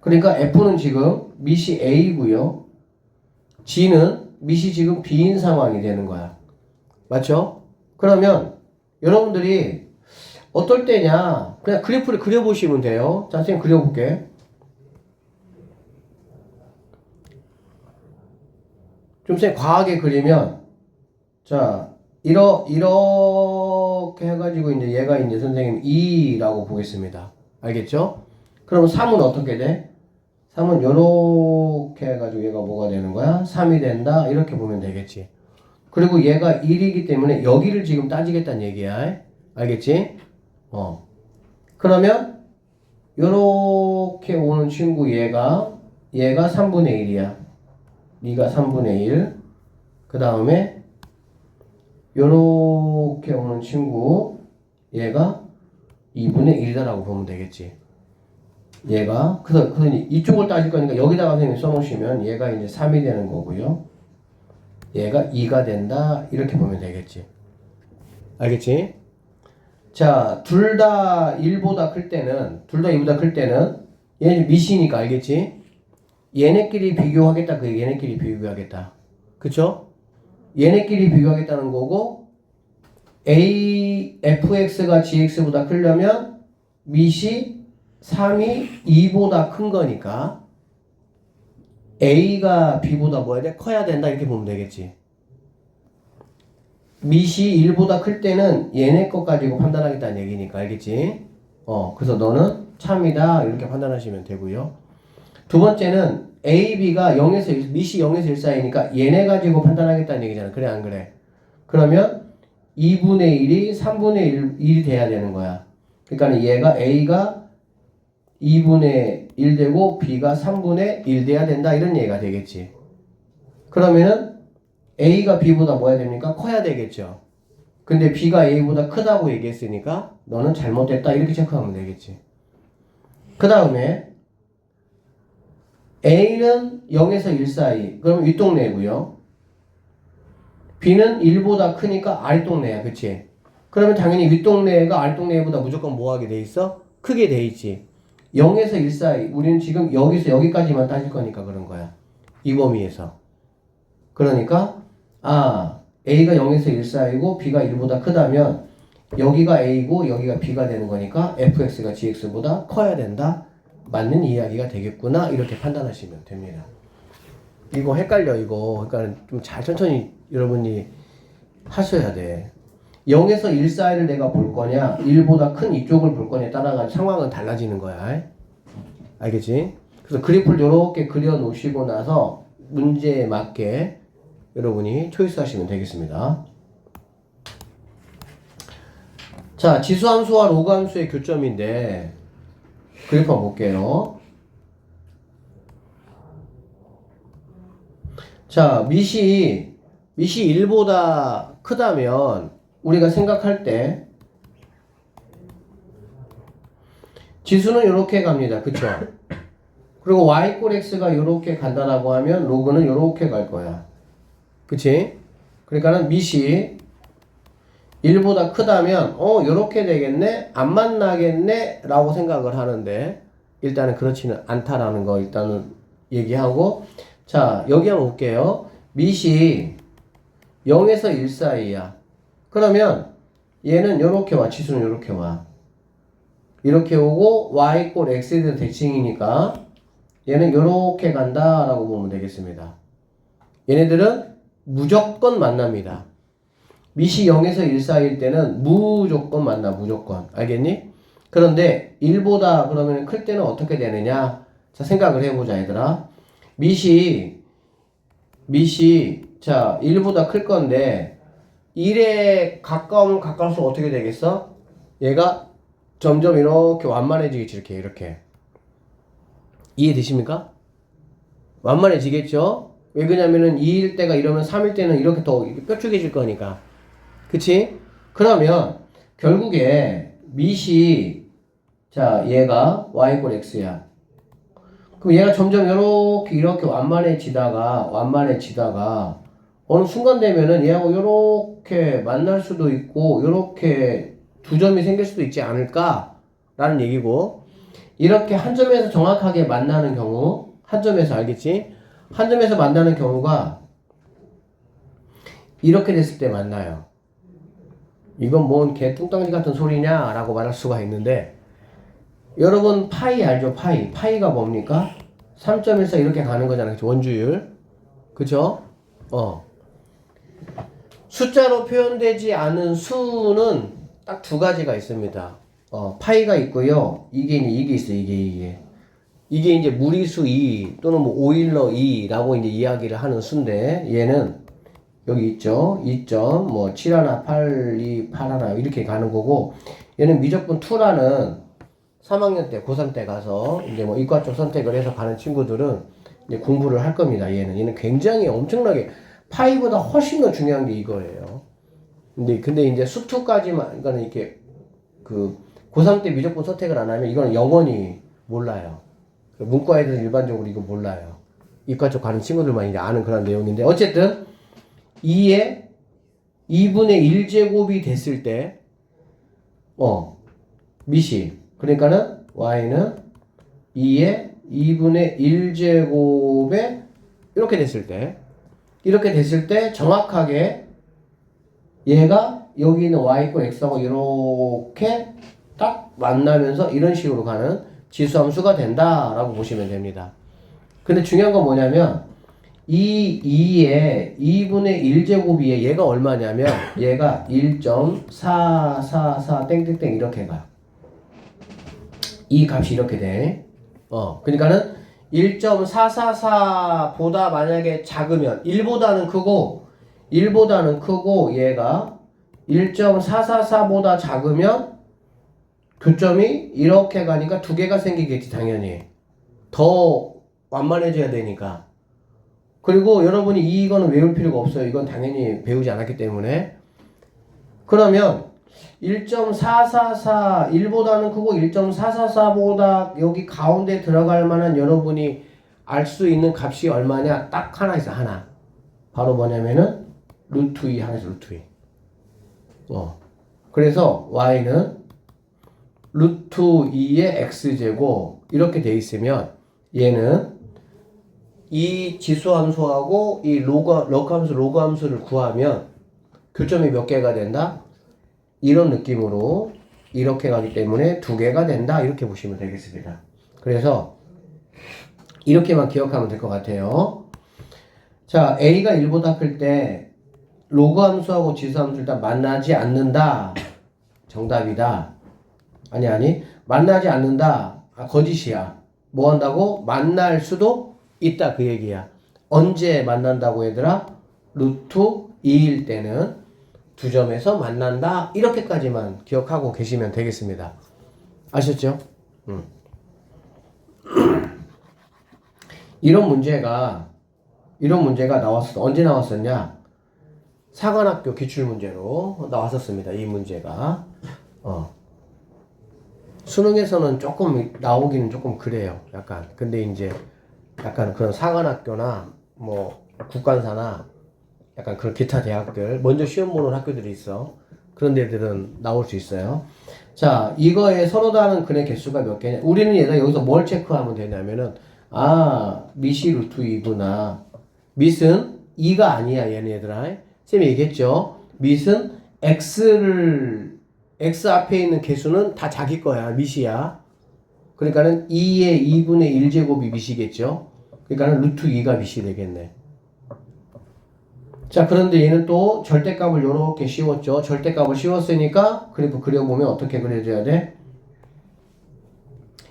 Speaker 1: 그러니까 f는 지금 밑이 a고요. g는 밑이 지금 b인 상황이 되는 거야. 맞죠? 그러면 여러분들이 어떨 때냐 그냥 그래프를 그려보시면 돼요. 자, 선생님 그려볼게. 좀 선생님 과하게 그리면 자 이렇게 해가지고 이제 얘가 이제 선생님 2라고 보겠습니다. 알겠죠? 그러면 3은 어떻게 돼? 3은 요렇게 해가지고 얘가 뭐가 되는 거야? 3이 된다 이렇게 보면 되겠지. 그리고 얘가 1이기 때문에 여기를 지금 따지겠다는 얘기야. 알겠지? 그러면 요렇게 오는 친구 얘가 3분의 1이야. 네가 3분의 1. 그 다음에 요렇게 오는 친구 얘가 2분의 1이다라고 보면 되겠지. 얘가 그래서 이쪽을 따질 거니까 여기다가 선생님이 써놓으시면 얘가 이제 3이 되는 거고요. 얘가 2가 된다 이렇게 보면 되겠지. 알겠지? 자, 둘 다 1보다 클 때는 둘 다 2보다 클 때는 얘는 밑이니까 알겠지? 얘네끼리 비교하겠다. 얘네끼리 비교하겠다. 그쵸? 얘네끼리 비교하겠다는 거고 fx가 gx보다 크려면 밑이 3이 2보다 큰 거니까 a가 b보다 뭐 해야 돼? 커야 된다 이렇게 보면 되겠지. 밑이 1보다 클 때는 얘네 것 가지고 판단하겠다는 얘기니까 알겠지? 그래서 너는 참이다 이렇게 판단하시면 되고요. 두 번째는 a, b가 0에서 1, 밑이 0에서 1 사이니까 얘네 가지고 판단하겠다는 얘기잖아. 그래 안 그래? 그러면 2분의 1이 3분의 1이 돼야 되는 거야. 그러니까 얘가 a가 2분의 1 되고 b가 3분의 1 돼야 된다 이런 얘기가 되겠지. 그러면은 a가 b보다 뭐 해야 됩니까? 커야 되겠죠. 근데 b가 a보다 크다고 얘기했으니까 너는 잘못됐다 이렇게 체크하면 되겠지. 그 다음에 a는 0에서 1 사이 그럼 윗동네고요. b는 1보다 크니까 아랫동네야. 그치? 그러면 당연히 윗동네가 아랫동네보다 무조건 뭐 하게 돼 있어? 크게 돼 있지. 0에서 1 사이 우리는 지금 여기서 여기까지만 따질 거니까 그런 거야. 이 범위에서. 그러니까 A가 0에서 1 사이고 B가 1보다 크다면 여기가 A고 여기가 B가 되는 거니까 fx가 gx보다 커야 된다. 맞는 이야기가 되겠구나. 이렇게 판단하시면 됩니다. 이거 헷갈려 이거. 그러니까 좀 잘 천천히 여러분이 하셔야 돼. 0에서 1 사이를 내가 볼 거냐 1보다 큰 이쪽을 볼 거냐에 따라가 상황은 달라지는 거야. 알겠지? 그래서 그래프를 이렇게 그려 놓으시고 나서 문제에 맞게 여러분이 초이스 하시면 되겠습니다. 자, 지수함수와 로그함수의 교점인데 그래프 한번 볼게요. 자, 밑이 1보다 크다면 우리가 생각할 때 지수는 이렇게 갑니다. 그쵸? 그리고 y 꼴 x가 이렇게 간다라고 하면 로그는 이렇게 갈 거야. 그치? 그러니까는 밑이 1보다 크다면 이렇게 되겠네? 안 만나겠네? 라고 생각을 하는데 일단은 그렇지는 않다라는 거 일단은 얘기하고 자 여기 한번 볼게요. 밑이 0에서 1 사이야. 그러면 얘는 이렇게 와. 지수는 이렇게 와. 이렇게 오고 y 꼴 x에 대해서 대칭이니까 얘는 이렇게 간다라고 보면 되겠습니다. 얘네들은 무조건 만납니다. 밑이 0에서 1 사이일 때는 무조건 만나. 무조건. 알겠니? 그런데 1보다 그러면 클 때는 어떻게 되느냐? 자 생각을 해보자 얘들아. 밑이 자 1보다 클 건데 1에 가까우면 가까울수록 어떻게 되겠어? 얘가 점점 이렇게 완만해지겠지. 이렇게 이해되십니까? 완만해지겠죠? 왜 그러냐면은 2일 때가 이러면 3일 때는 이렇게 더 뾰족해질 거니까. 그치? 그러면 결국에 밑이 자 얘가 y 꼴 x야. 그럼 얘가 점점 이렇게 완만해지다가 어느 순간 되면은 얘하고 이렇게 만날 수도 있고 이렇게 두 점이 생길 수도 있지 않을까라는 얘기고 이렇게 한 점에서 정확하게 만나는 경우 한 점에서 알겠지? 한 점에서 만나는 경우가 이렇게 됐을 때 만나요. 이건 뭔 개뚱땅지 같은 소리냐 라고 말할 수가 있는데 여러분 파이 알죠? 파이가 뭡니까? 3.14 이렇게 가는 거잖아요. 원주율 그쵸? 숫자로 표현되지 않은 수는 딱 두 가지가 있습니다. 파이가 있고요. 이게 있어요. 이게 이제 무리수 2 또는 뭐 오일러 2라고 이제 이야기를 하는 수인데 얘는 여기 있죠. 2점 뭐 7 하나 8 2 8 하나 이렇게 가는 거고 얘는 미적분 2라는 3학년 때 고3 때 가서 이제 뭐 이과 쪽 선택을 해서 가는 친구들은 이제 공부를 할 겁니다. 얘는 굉장히 엄청나게 파이보다 훨씬 더 중요한 게 이거예요. 근데 이제 수2까지만 그러니까 이렇게 그 고3 때 미적분 선택을 안 하면 이거는 영원히 몰라요. 문과 애들은 일반적으로 이거 몰라요. 이과 쪽 가는 친구들만 이제 아는 그런 내용인데 어쨌든 2에 2분의 1제곱이 됐을 때 밑이 그러니까는 y는 2에 2분의 1제곱에 이렇게 됐을 때 정확하게 얘가 여기 있는 y 꼴 x하고 이렇게 딱 만나면서 이런 식으로 가는 지수함수가 된다라고 보시면 됩니다. 근데 중요한 건 뭐냐면 이 2에 2분의 1제곱이에 얘가 얼마냐면 얘가 1.444 땡땡땡 이렇게 가요. 이 값이 이렇게 돼. 그러니까는 1.444보다 만약에 작으면 1보다는 크고 얘가 1.444보다 작으면 교점이 이렇게 가니까 두 개가 생기겠지 당연히. 더 완만해져야 되니까. 그리고 여러분이 이거는 외울 필요가 없어요. 이건 당연히 배우지 않았기 때문에. 그러면 1.444 1보다는 크고 1.444보다 여기 가운데 들어갈 만한 여러분이 알 수 있는 값이 얼마냐? 딱 하나 있어. 하나. 바로 뭐냐면은 루트 2 하나 있어. 루트 2. 그래서 y는 루트 2의 x제곱 이렇게 돼 있으면 얘는 이 지수함수하고 이 로그 함수를 구하면 교점이 몇 개가 된다? 이런 느낌으로 이렇게 가기 때문에 두 개가 된다. 이렇게 보시면 되겠습니다. 그래서 이렇게만 기억하면 될 것 같아요. 자, A가 1보다 클 때 로그 함수하고 지수 함수 일단 만나지 않는다. 정답이다. 아니. 만나지 않는다. 거짓이야. 뭐 한다고? 만날 수도 있다. 그 얘기야. 언제 만난다고 얘들아? 루트 2일 때는 두 점에서 만난다. 이렇게까지만 기억하고 계시면 되겠습니다. 아셨죠? 이런 문제가 나왔어. 언제 나왔었냐? 사관학교 기출문제로 나왔었습니다. 이 문제가. 수능에서는 조금 나오기는 조금 그래요. 약간. 근데 이제 약간 그런 사관학교나 뭐 국관사나 약간 그런 기타 대학들 먼저 시험 보는 학교들이 있어. 그런 데들은 나올 수 있어요. 자, 이거에 서로 다른 근의 개수가 몇 개냐? 우리는 얘가 여기서 뭘 체크하면 되냐면은 밑이 루트 2구나. 밑은 2가 아니야, 얘네들아. 쌤이 얘기했죠. 밑은 x 앞에 있는 개수는 다 자기 거야. 밑이야. 그러니까는 2의 2분의 1제곱이 밑이겠죠. 그러니까는 루트 2가 밑이 되겠네. 자, 그런데 얘는 또 절대값을 요렇게 씌웠죠. 절대값을 씌웠으니까 그래프 그려보면 어떻게 그려줘야 돼?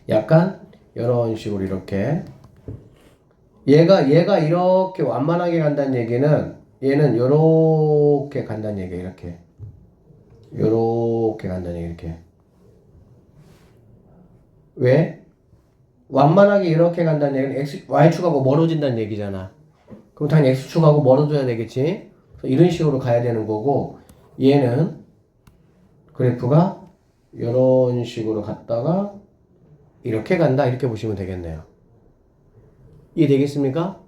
Speaker 1: 약간 이런 식으로 이렇게 얘가 이렇게 완만하게 간다는 얘기는 얘는 요렇게 간다는 얘기야. 이렇게 요렇게 간다는 얘기. 이렇게 왜? 완만하게 이렇게 간다는 얘기는 y축하고 멀어진다는 얘기잖아. 그럼 당연히 x축하고 멀어져야 되겠지. 이런 식으로 가야 되는 거고 얘는 그래프가 이런 식으로 갔다가 이렇게 간다. 이렇게 보시면 되겠네요. 이해되겠습니까?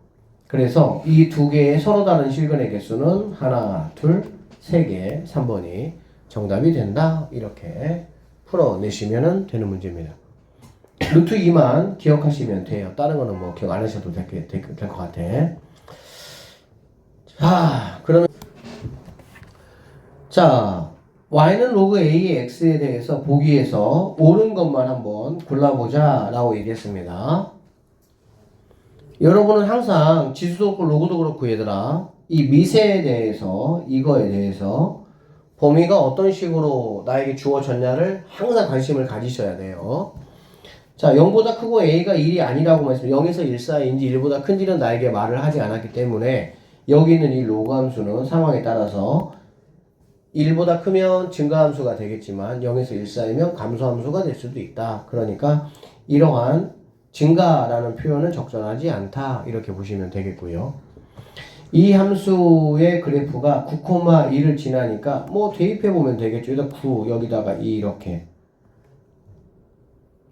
Speaker 1: 그래서 이 두 개의 서로 다른 실근의 개수는 하나, 둘, 세 개, 3번이 정답이 된다. 이렇게 풀어내시면 되는 문제입니다. 루트 2만 기억하시면 돼요. 다른 거는 뭐 기억 안 하셔도 될 것 같아. 자, y는 로그 a의 x에 대해서 보기에서 옳은 것만 한번 골라보자 라고 얘기했습니다. 여러분은 항상 지수도 그렇고 로그도 그렇고 얘들아 이 미세에 대해서 이거에 대해서 범위가 어떤 식으로 나에게 주어졌냐를 항상 관심을 가지셔야 돼요. 자, 0보다 크고 a가 1이 아니라고 말씀드렸어요. 0에서 1 사이인지 1보다 큰지는 나에게 말을 하지 않았기 때문에 여기 있는 이 로그 함수는 상황에 따라서 1보다 크면 증가함수가 되겠지만 0에서 1 사이면 감소함수가 될 수도 있다. 그러니까 이러한 증가라는 표현은 적절하지 않다. 이렇게 보시면 되겠고요. 이 함수의 그래프가 9,2를 지나니까 뭐 대입해 보면 되겠죠. 여기다 9, 여기다가 2 이렇게.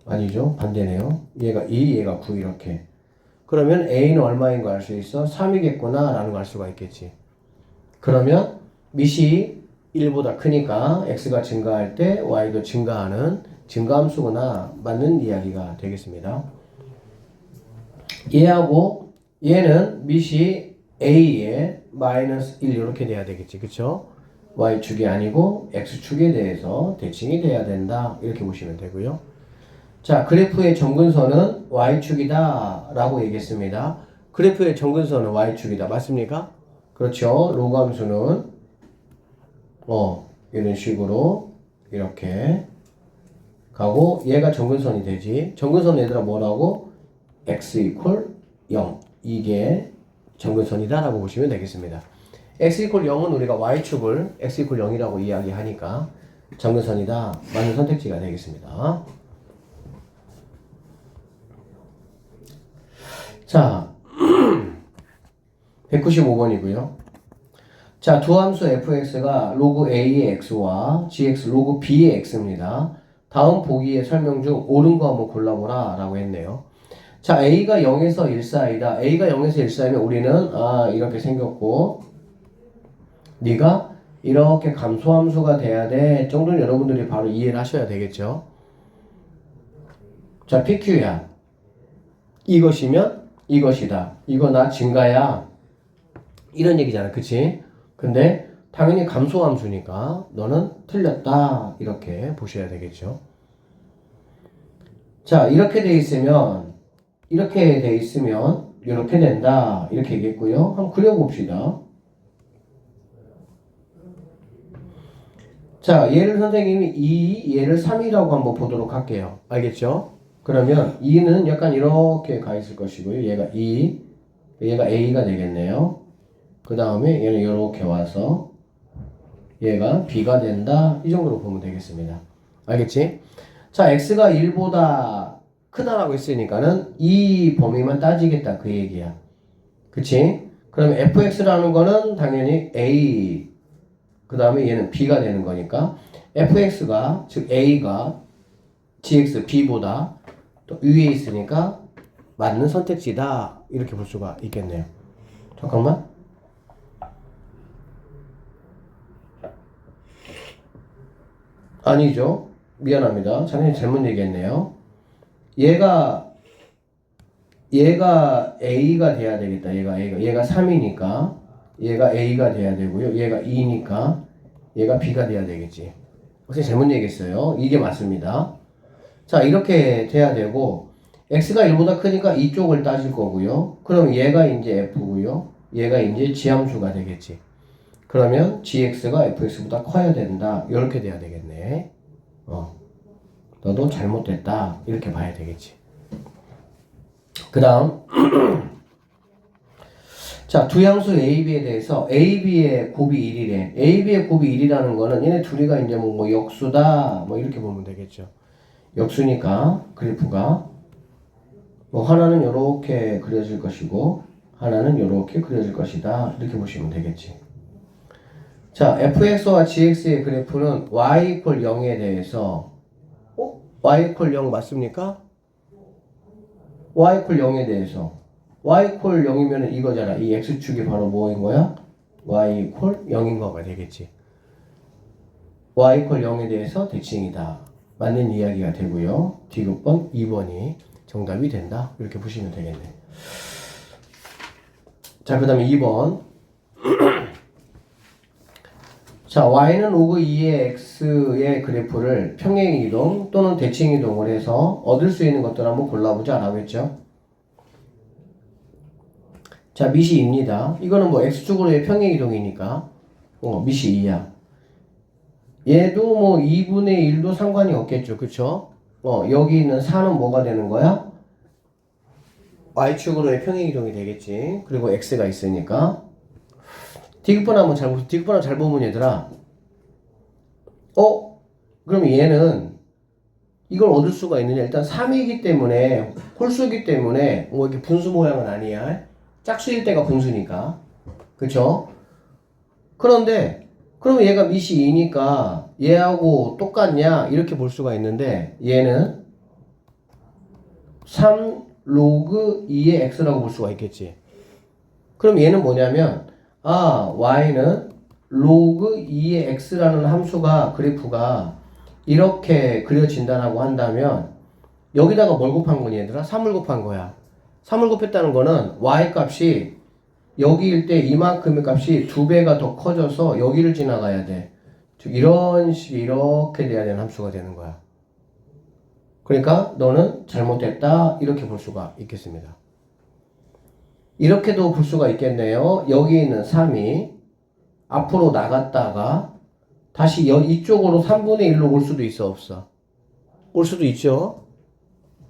Speaker 1: 아니죠. 반대네요. 얘가 2, 얘가 9 이렇게. 그러면 a는 얼마인 거 알 수 있어? 3이겠구나 라는 걸 알 수가 있겠지. 그러면 밑이 1보다 크니까 x가 증가할 때 y도 증가하는 증가함수구나 맞는 이야기가 되겠습니다. 얘하고 얘는 밑이 a의 마이너스 1 이렇게 돼야 되겠지. 그쵸? y축이 아니고 x축에 대해서 대칭이 돼야 된다. 이렇게 보시면 되고요. 자, 그래프의 정근선은 y축이다 라고 얘기했습니다. 그래프의 정근선은 y축이다. 맞습니까? 그렇죠. 로그 함수는 이런 식으로 이렇게 가고 얘가 정근선이 되지. 정근선 얘들아 뭐라고? x 이퀄 0 이게 정근선이다 라고 보시면 되겠습니다. x 이퀄 0은 우리가 y축을 x 이퀄 0이라고 이야기하니까 정근선이다. 맞는 선택지가 되겠습니다. 자, 195번이고요. 자, 두 함수 fx가 로그 a의 x와 gx 로그 b의 x입니다. 다음 보기의 설명 중 옳은 거 한번 골라보라 라고 했네요. 자, a가 0에서 1 사이다. a가 0에서 1 사이면 우리는 이렇게 생겼고 네가 이렇게 감소함수가 돼야 돼 정도는 여러분들이 바로 이해를 하셔야 되겠죠. 자, PQ야. 이것이면 이것이다. 이거 나 증가야. 이런 얘기잖아. 그치? 근데 당연히 감소함수니까 너는 틀렸다. 이렇게 보셔야 되겠죠. 자, 이렇게 돼 있으면 이렇게 된다. 이렇게 얘기했고요. 한번 그려봅시다. 자, 얘를 선생님이 2, 얘를 3이라고 한번 보도록 할게요. 알겠죠? 그러면 2는 약간 이렇게 가 있을 것이고요. 얘가 2, 얘가 A가 되겠네요. 그 다음에 얘는 이렇게 와서 얘가 B가 된다. 이 정도로 보면 되겠습니다. 알겠지? 자, X가 1보다 크다라고 했으니까는 이 범위만 따지겠다. 그 얘기야. 그치? 그러면 fx라는 거는 당연히 A, 그 다음에 얘는 B가 되는 거니까 fx가, 즉 A가 gx, B보다 또 위에 있으니까 맞는 선택지다. 이렇게 볼 수가 있겠네요. 잠깐만. 아니죠. 미안합니다. 자네님 잘못 얘기했네요. 얘가 A가 돼야 되겠다. 얘가 3이니까 얘가 A가 돼야 되고요. 얘가 2니까 얘가 B가 돼야 되겠지. 혹시 잘못 얘기했어요. 이게 맞습니다. 자, 이렇게 돼야 되고 X가 1보다 크니까 이쪽을 따질 거고요. 그럼 얘가 이제 F고요. 얘가 이제 지함수가 되겠지. 그러면 GX가 FX보다 커야 된다. 이렇게 돼야 되겠네. 너도 잘못됐다. 이렇게 봐야 되겠지. 그 다음 자, 두 양수 A, B에 대해서 A, B의 곱이 1이래. A, B의 곱이 1이라는 거는 얘네 둘이가 이제 뭐 역수다. 뭐 이렇게 보면 되겠죠. 역수니까 그래프가 뭐 하나는 요렇게 그려질 것이고 하나는 요렇게 그려질 것이다. 이렇게 보시면 되겠지. 자, fx와 gx의 그래프는 y = 0에 대해서 y = 0 맞습니까? y = 0에 대해서 y = 0이면 이거잖아. 이 x축이 바로 뭐인 거야? y = 0인 거가 되겠지. y = 0에 대해서 대칭이다. 맞는 이야기가 되고요. 디귿번 2번이 정답이 된다. 이렇게 보시면 되겠네. 자, 그 다음에 2번. 자, y는 로그 2의 x의 그래프를 평행이동 또는 대칭이동을 해서 얻을 수 있는 것들 한번 골라보자 라고 했죠. 자, 밑이 2입니다. 이거는 뭐 x축으로의 평행이동이니까 밑이 2야. 얘도 뭐 2분의 1도 상관이 없겠죠. 그쵸? 여기 있는 4는 뭐가 되는 거야? y축으로의 평행이동이 되겠지. 그리고 x가 있으니까 디귿번 한번 잘 보면 얘들아. 그럼 얘는 이걸 얻을 수가 있느냐? 일단 3이기 때문에 홀수이기 때문에 뭐 이렇게 분수 모양은 아니야. 짝수일 때가 분수니까. 그쵸? 그런데 그럼 얘가 밑이 2니까 얘하고 똑같냐? 이렇게 볼 수가 있는데 얘는 3 로그 2의 x라고 볼 수가 있겠지. 그럼 얘는 뭐냐면 y는 로그 2의 x라는 함수가 그래프가 이렇게 그려진다라고 한다면 여기다가 뭘 곱한 거니 얘들아? 3을 곱한 거야. 3을 곱했다는 거는 y 값이 여기일 때 이만큼의 값이 2배가 더 커져서 여기를 지나가야 돼. 즉 이런 식이 이렇게 돼야 되는 함수가 되는 거야. 그러니까 너는 잘못됐다 이렇게 볼 수가 있겠습니다. 이렇게도 볼 수가 있겠네요. 여기 있는 3이 앞으로 나갔다가 다시 이쪽으로 3분의 1로 올 수도 있어 없어? 올 수도 있죠.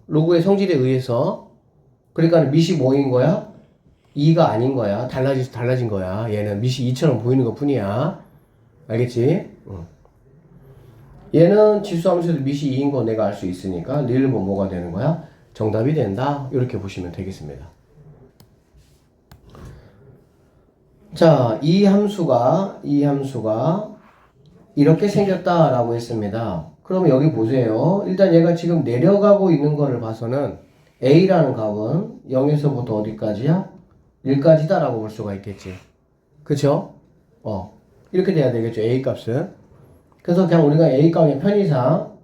Speaker 1: 로그의 성질에 의해서. 그러니까 밑이 뭐인 거야? 2가 아닌 거야. 달라진 거야. 얘는 밑이 2처럼 보이는 것 뿐이야. 알겠지? 얘는 지수함수에서 밑이 2인 거 내가 알 수 있으니까 릴 뭐가 되는 거야? 정답이 된다. 이렇게 보시면 되겠습니다. 자, 이 함수가 이렇게 생겼다라고 했습니다. 그럼 여기 보세요. 일단 얘가 지금 내려가고 있는 거를 봐서는 A라는 값은 0에서부터 어디까지야? 1까지다라고 볼 수가 있겠지. 그쵸? 이렇게 돼야 되겠죠. A 값은. 그래서 그냥 우리가 A 값의 편의상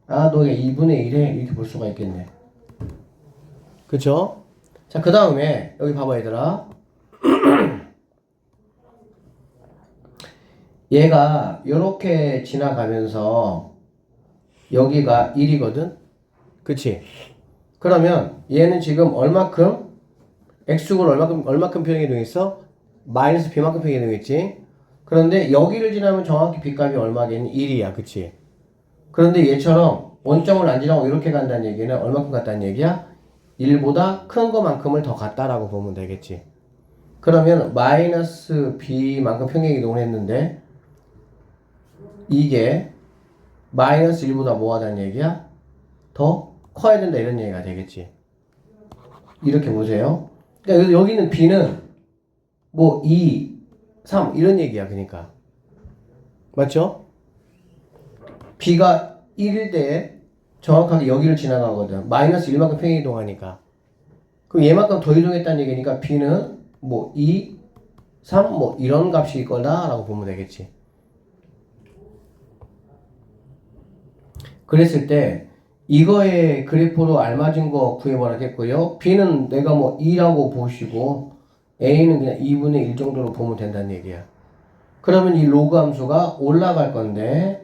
Speaker 1: 너가 2분의 1에 이렇게 볼 수가 있겠네. 그쵸? 자, 그 다음에 여기 봐봐 얘들아. 얘가 요렇게 지나가면서 여기가 1이거든? 그치? 그러면 얘는 지금 얼마큼? x축으로 얼마큼 평행이 되어있어? 마이너스 b만큼 평행이 되어있지? 그런데 여기를 지나면 정확히 b값이 얼마겠니? 1이야. 그치? 그런데 얘처럼 원점을 안 지나고 이렇게 간다는 얘기는 얼마큼 갔다는 얘기야? 1보다 큰 거만큼을 더 갔다라고 보면 되겠지. 그러면 마이너스 b만큼 평행 이동을 했는데 이게 마이너스 1보다 뭐 하다는 얘기야? 더 커야 된다 이런 얘기가 되겠지. 이렇게 보세요. 그러니까 여기는 b는 뭐 2, 3 이런 얘기야. 그러니까 맞죠? b가 1일 때 정확하게 여기를 지나가거든. 마이너스 1만큼 평행 이동하니까. 그럼 얘만큼 더 이동했다는 얘기니까 b는 뭐 2, 3 뭐 이런 값일 거다라고 보면 되겠지. 그랬을 때 이거의 그래프로 알맞은 거 구해보라겠고요. b는 내가 뭐 2라고 보시고 a는 그냥 2분의 1 정도로 보면 된다는 얘기야. 그러면 이 로그 함수가 올라갈 건데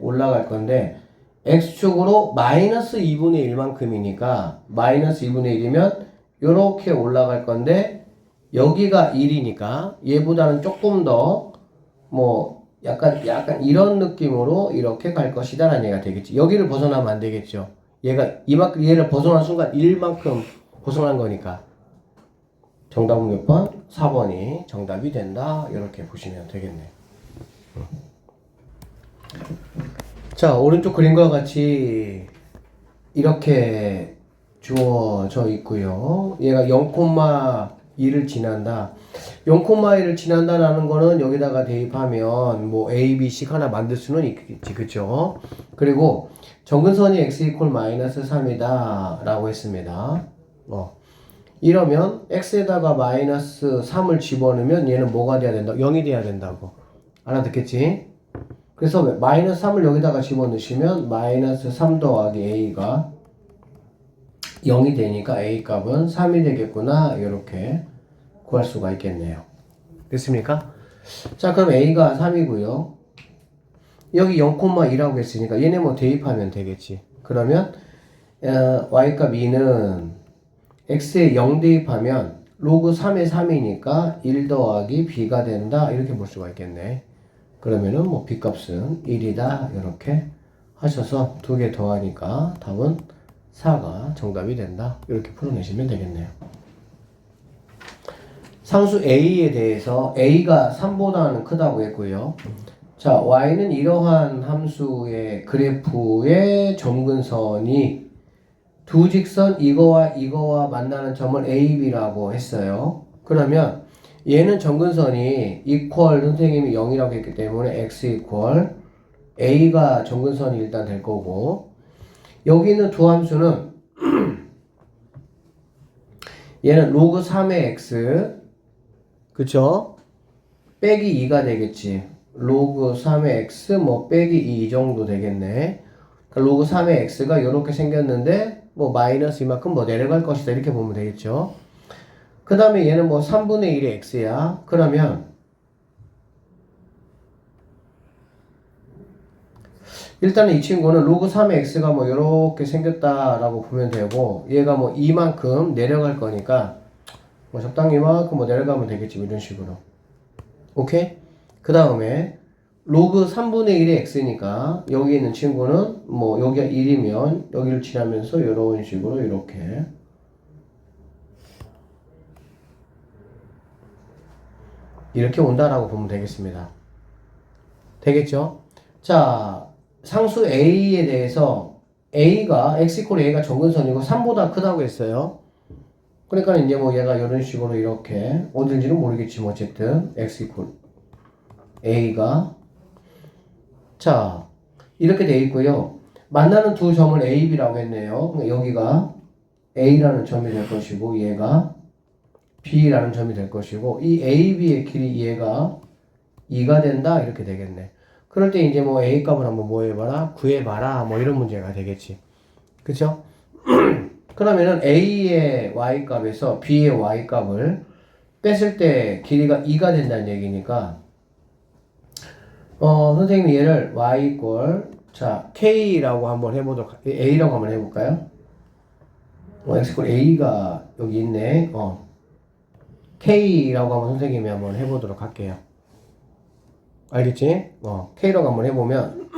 Speaker 1: x축으로 마이너스 2분의 1만큼이니까 마이너스 2분의 1이면 요렇게 올라갈 건데 여기가 1이니까 얘보다는 조금 더 뭐 약간 이런 느낌으로 이렇게 갈 것이다 라는 얘기가 되겠지. 여기를 벗어나면 안 되겠죠. 얘가 이만큼 얘를 벗어난 순간 1만큼 벗어난 거니까. 정답은 몇 번? 4번이 정답이 된다. 이렇게 보시면 되겠네. 자, 오른쪽 그림과 같이 이렇게 주어져 있고요. 얘가 0,2를 지난다. 0,1을 지난다라는 거는 여기다가 대입하면 뭐 A, B, C 하나 만들 수는 있겠지. 그쵸? 그리고 정근선이 x 이퀄 마이너스 3이다 라고 했습니다. 이러면 x에다가 마이너스 3을 집어넣으면 얘는 뭐가 돼야 된다? 0이 돼야 된다고. 알아듣겠지? 그래서 마이너스 3을 여기다가 집어넣으시면 마이너스 3 더하기 a가 0이 되니까 a 값은 3이 되겠구나. 이렇게 구할 수가 있겠네요. 됐습니까? 자, 그럼 a가 3이고요. 여기 0,2라고 했으니까 얘네 뭐 대입하면 되겠지. 그러면 y값 2는 x에 0 대입하면 로그 3에 3이니까 1 더하기 b가 된다. 이렇게 볼 수가 있겠네. 그러면은 뭐 b값은 1이다. 이렇게 하셔서 두 개 더하니까 답은 4가 정답이 된다. 이렇게 풀어내시면 되겠네요. 상수 a에 대해서 a가 3보다는 크다고 했고요. 자, y는 이러한 함수의 그래프의 점근선이 두 직선 이거와 만나는 점을 a, b라고 했어요. 그러면 얘는 점근선이 equal 선생님이 0이라고 했기 때문에 x equal a가 점근선이 일단 될 거고 여기 있는 두 함수는 얘는 로그 3의 x 그쵸? 빼기 2가 되겠지. 로그 3의 x 뭐 빼기 2 이 정도 되겠네. 그러니까 로그 3의 x가 이렇게 생겼는데 뭐 마이너스 이만큼 뭐 내려갈 것이다 이렇게 보면 되겠죠. 그 다음에 얘는 뭐 3분의 1의 x야. 그러면 일단은 이 친구는 로그 3의 x가 뭐 이렇게 생겼다라고 보면 되고 얘가 뭐 이만큼 내려갈 거니까 뭐 적당히 이만큼 뭐 내려가면 되겠지 이런 식으로. 오케이? 그 다음에 로그 3분의 1의 x니까 여기 있는 친구는 뭐 여기가 1이면 여기를 지나면서 이런 식으로 이렇게 온다라고 보면 되겠습니다. 되겠죠? 자, 상수 a에 대해서 a가 x 이퀄 a가 정근선이고 3보다 크다고 했어요. 그러니까 이제 뭐 얘가 이런 식으로 이렇게 어딘지는 모르겠지만 어쨌든 x 이퀄 a가 자 이렇게 돼 있고요. 만나는 두 점을 a, b라고 했네요. 여기가 a라는 점이 될 것이고 얘가 b라는 점이 될 것이고 이 a, b의 길이 얘가 2가 된다 이렇게 되겠네. 그럴 때 이제 뭐 a 값을 한번 뭐 해봐라 구해봐라 뭐 이런 문제가 되겠지. 그쵸? 그러면은 A의 Y값에서 B의 Y값을 뺐을 때 길이가 2가 된다는 얘기니까, 선생님이 얘를 Y 자, K라고 한번 해보도록, A라고 한번 해볼까요? X A가 여기 있네. K라고 한번 선생님이 한번 해보도록 할게요. 알겠지? K라고 한번 해보면,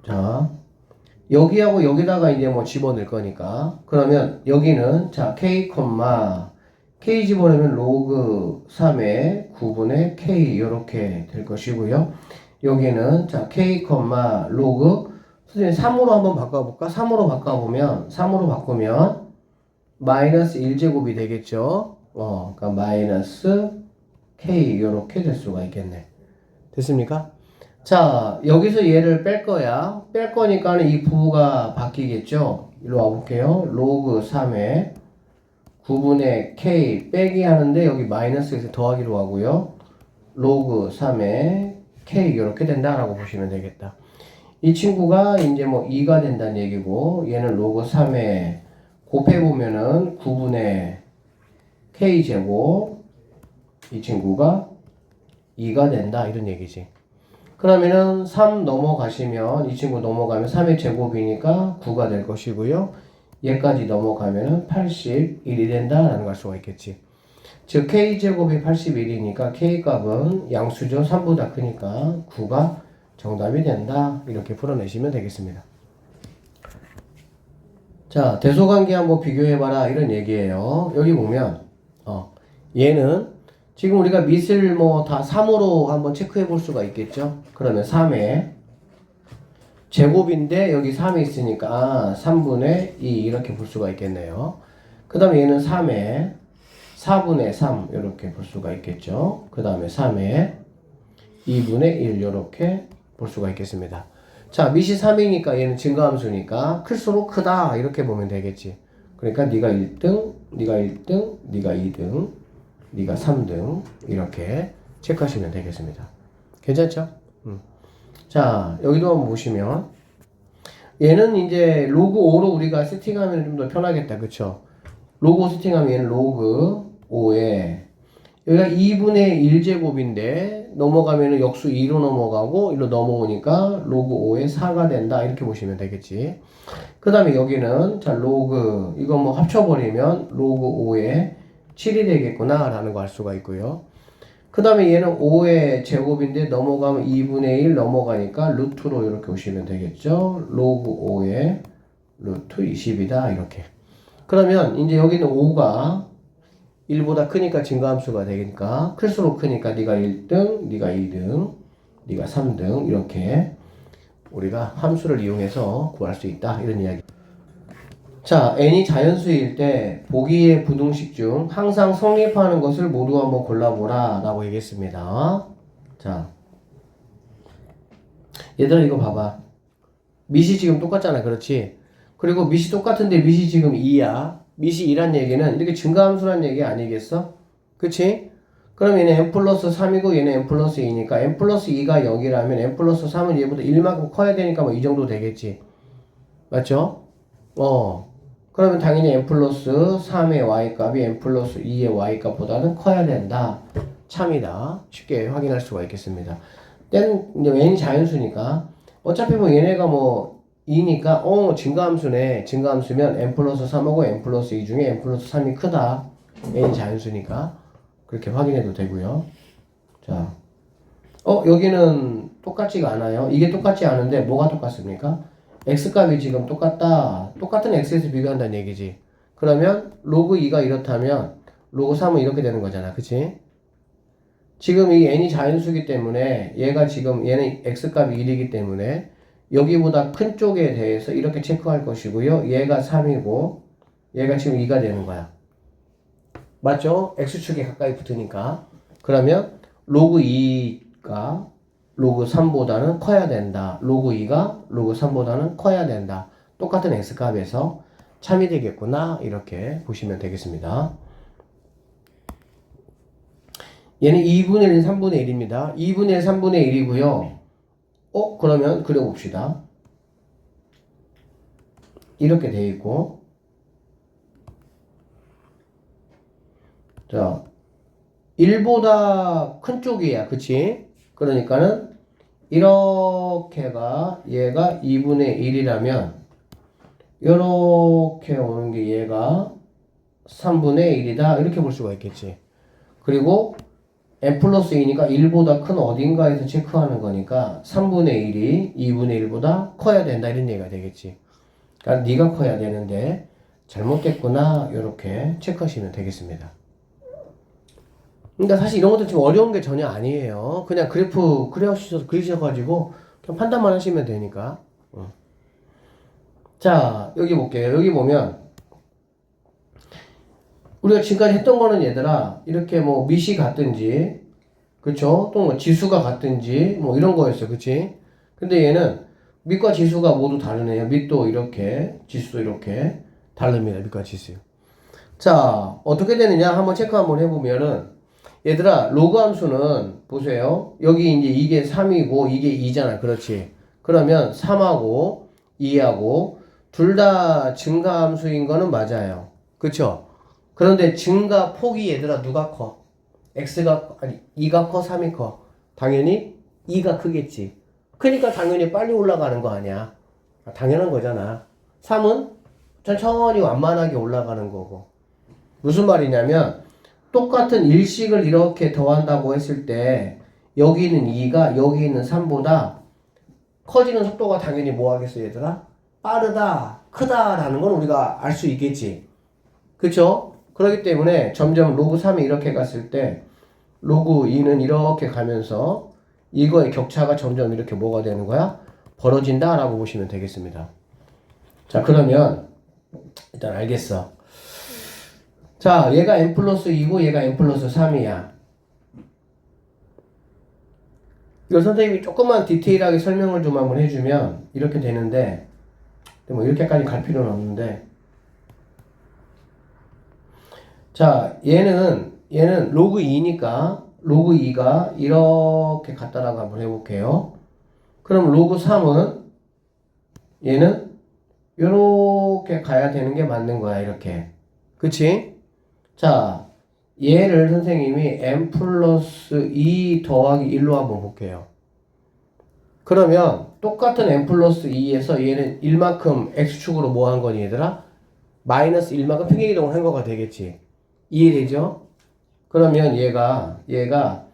Speaker 1: 자, 여기하고 여기다가 이제 뭐 집어넣을 거니까. 그러면 여기는, 자, K 집어넣으면 로그 3의 9분의 K, 이렇게 될 것이고요. 여기는, 자, K, 로그, 선생님 3으로 한번 바꿔볼까? 3으로 바꾸면, 마이너스 1제곱이 되겠죠? 그러니까 마이너스 K, 이렇게 될 수가 있겠네. 됐습니까? 자, 여기서 얘를 뺄 거야. 뺄 거니까는 이 부호가 바뀌겠죠? 이리로 와볼게요. 로그 3의 9분의 K 빼기 하는데 여기 마이너스에서 더하기로 하고요. 로그 3의 K 이렇게 된다라고 보시면 되겠다. 이 친구가 이제 뭐 2가 된다는 얘기고 얘는 로그 3의 곱해보면은 9분의 K 제곱 이 친구가 2가 된다 이런 얘기지. 그러면은 3 넘어가시면 이 친구 넘어가면 3의 제곱이니까 9가 될 것이고요. 얘까지 넘어가면은 81이 된다라는 걸 알 수가 있겠지. 즉 K제곱이 81이니까 K값은 양수죠. 3보다 크니까 9가 정답이 된다. 이렇게 풀어내시면 되겠습니다. 자, 대소관계 한번 비교해봐라 이런 얘기예요. 여기 보면 얘는 지금 우리가 밑을 뭐 다 3으로 한번 체크해 볼 수가 있겠죠. 그러면 3의 제곱인데 여기 3이 있으니까 3분의 2 이렇게 볼 수가 있겠네요. 그 다음에 얘는 3의 4분의 3 이렇게 볼 수가 있겠죠. 그 다음에 3의 2분의 1 이렇게 볼 수가 있겠습니다. 자, 밑이 3이니까 얘는 증가함수니까 클수록 크다 이렇게 보면 되겠지. 그러니까 네가 1등, 네가 1등, 네가 2등, 네가 3등 이렇게 체크하시면 되겠습니다. 괜찮죠? 자, 여기도 한번 보시면 얘는 이제 로그 5로 우리가 세팅하면 좀 더 편하겠다. 그쵸? 로그 5 세팅하면 얘는 로그 5에 여기가 2분의 1제곱인데 넘어가면은 역수 2로 넘어가고 1로 넘어오니까 로그 5에 4가 된다. 이렇게 보시면 되겠지. 그 다음에 여기는 자 로그 이거 뭐 합쳐버리면 로그 5에 7이 되겠구나 라는 거 알 수가 있고요. 그 다음에 얘는 5의 제곱인데 넘어가면 2분의 1 넘어가니까 루트로 이렇게 오시면 되겠죠. 로그 5의 루트 20이다 이렇게. 그러면 이제 여기는 5가 1보다 크니까 증가함수가 되니까 클수록 크니까 네가 1등, 네가 2등, 네가 3등 이렇게 우리가 함수를 이용해서 구할 수 있다 이런 이야기. 자, n이 자연수일 때 보기의 부등식 중 항상 성립하는 것을 모두 한번 골라보라 라고 얘기했습니다. 자, 얘들아 이거 봐봐. 밑이 지금 똑같잖아. 그렇지? 그리고 밑이 똑같은데 밑이 지금 2야. 밑이 2란 얘기는 이렇게 증가함수란 얘기 아니겠어? 그치? 그럼 얘는 n 플러스 3이고 얘는 n 플러스 2니까 n 플러스 2가 0이라면 n 플러스 3은 얘보다 1만큼 커야 되니까 뭐 이 정도 되겠지. 맞죠? 그러면 당연히 n 플러스 3의 y값이 n 플러스 2의 y값보다는 커야 된다. 참이다. 쉽게 확인할 수가 있겠습니다. 때는 이제 n이 자연수니까 어차피 뭐 얘네가 뭐 2니까 증가함수네. 증가함수면 n 플러스 3하고 n 플러스 2 중에 n 플러스 3이 크다. n이 자연수니까 그렇게 확인해도 되고요. 자, 여기는 똑같지가 않아요. 이게 똑같지 않은데 뭐가 똑같습니까? x값이 지금 똑같다. 똑같은 x에서 비교한다는 얘기지. 그러면 로그 2가 이렇다면 로그 3은 이렇게 되는 거잖아. 그치? 지금 이 n이 자연수기 때문에 얘가 지금 얘는 x값이 1이기 때문에 여기보다 큰 쪽에 대해서 이렇게 체크할 것이고요. 얘가 3이고 얘가 지금 2가 되는 거야. 맞죠? x축에 가까이 붙으니까. 그러면 로그 2가 로그 3보다는 커야 된다. 로그 2가 로그 3보다는 커야 된다. 똑같은 x값에서 참이 되겠구나. 이렇게 보시면 되겠습니다. 얘는 2분의 1, 3분의 1입니다. 2분의 1, 3분의 1이고요. 그러면 그려봅시다. 이렇게 돼 있고, 자, 1보다 큰 쪽이야. 그치? 그러니까는 이렇게가 얘가 2분의 1이라면 이렇게 오는 게 얘가 3분의 1이다. 이렇게 볼 수가 있겠지. 그리고 n 플러스 2니까 1보다 큰 어딘가에서 체크하는 거니까 3분의 1이 2분의 1보다 커야 된다. 이런 얘기가 되겠지. 그러니까 네가 커야 되는데 잘못됐구나. 이렇게 체크하시면 되겠습니다. 그러니까 사실 이런 것도 지금 어려운 게 전혀 아니에요. 그냥 그래프 그리셔가지고 그냥 판단만 하시면 되니까. 자, 여기 볼게요. 여기 보면 우리가 지금까지 했던 거는 얘들아 이렇게 뭐 밑이 같든지, 그쵸? 또 뭐 지수가 같든지 뭐 이런 거였어. 그치? 근데 얘는 밑과 지수가 모두 다르네요. 밑도 이렇게, 지수도 이렇게 다릅니다. 밑과 지수. 자, 어떻게 되느냐 한번 체크 한번 해보면은, 얘들아 로그 함수는 보세요. 여기 이제 이게 3이고 이게 2잖아. 그렇지? 그러면 3하고 2하고 둘 다 증가 함수인 거는 맞아요. 그쵸? 그런데 증가 폭이 얘들아 누가 커? x가 아니 2가 커 3이 커? 당연히 2가 크겠지. 그러니까 당연히 빨리 올라가는 거 아니야. 당연한 거잖아. 3은 천천히 완만하게 올라가는 거고. 무슨 말이냐면 똑같은 일식을 이렇게 더한다고 했을 때 여기 있는 2가 여기 있는 3보다 커지는 속도가 당연히 뭐 하겠어 얘들아? 빠르다, 크다라는 건 우리가 알 수 있겠지. 그쵸? 그렇기 때문에 점점 로그 3이 이렇게 갔을 때 로그 2는 이렇게 가면서 이거의 격차가 점점 이렇게 뭐가 되는 거야? 벌어진다 라고 보시면 되겠습니다. 자, 그러면 일단 알겠어. 자, 얘가 n 플러스 2고 얘가 n 플러스 3이야. 이거 선생님이 조금만 디테일하게 설명을 좀 한번 해주면 이렇게 되는데, 뭐 이렇게까지 갈 필요는 없는데, 자, 얘는 로그 2니까 로그 2가 이렇게 갔다라고 한번 해볼게요. 그럼 로그 3은 얘는 이렇게 가야 되는 게 맞는 거야. 이렇게. 그치? 자, 얘를 선생님이 n 플러스 2 더하기 1로 한번 볼게요. 그러면 똑같은 n 플러스 2에서 얘는 1만큼 x축으로 뭐 한 거니 얘들아? 마이너스 1만큼 평행이동을 한 거가 되겠지. 이해되죠? 그러면 얘가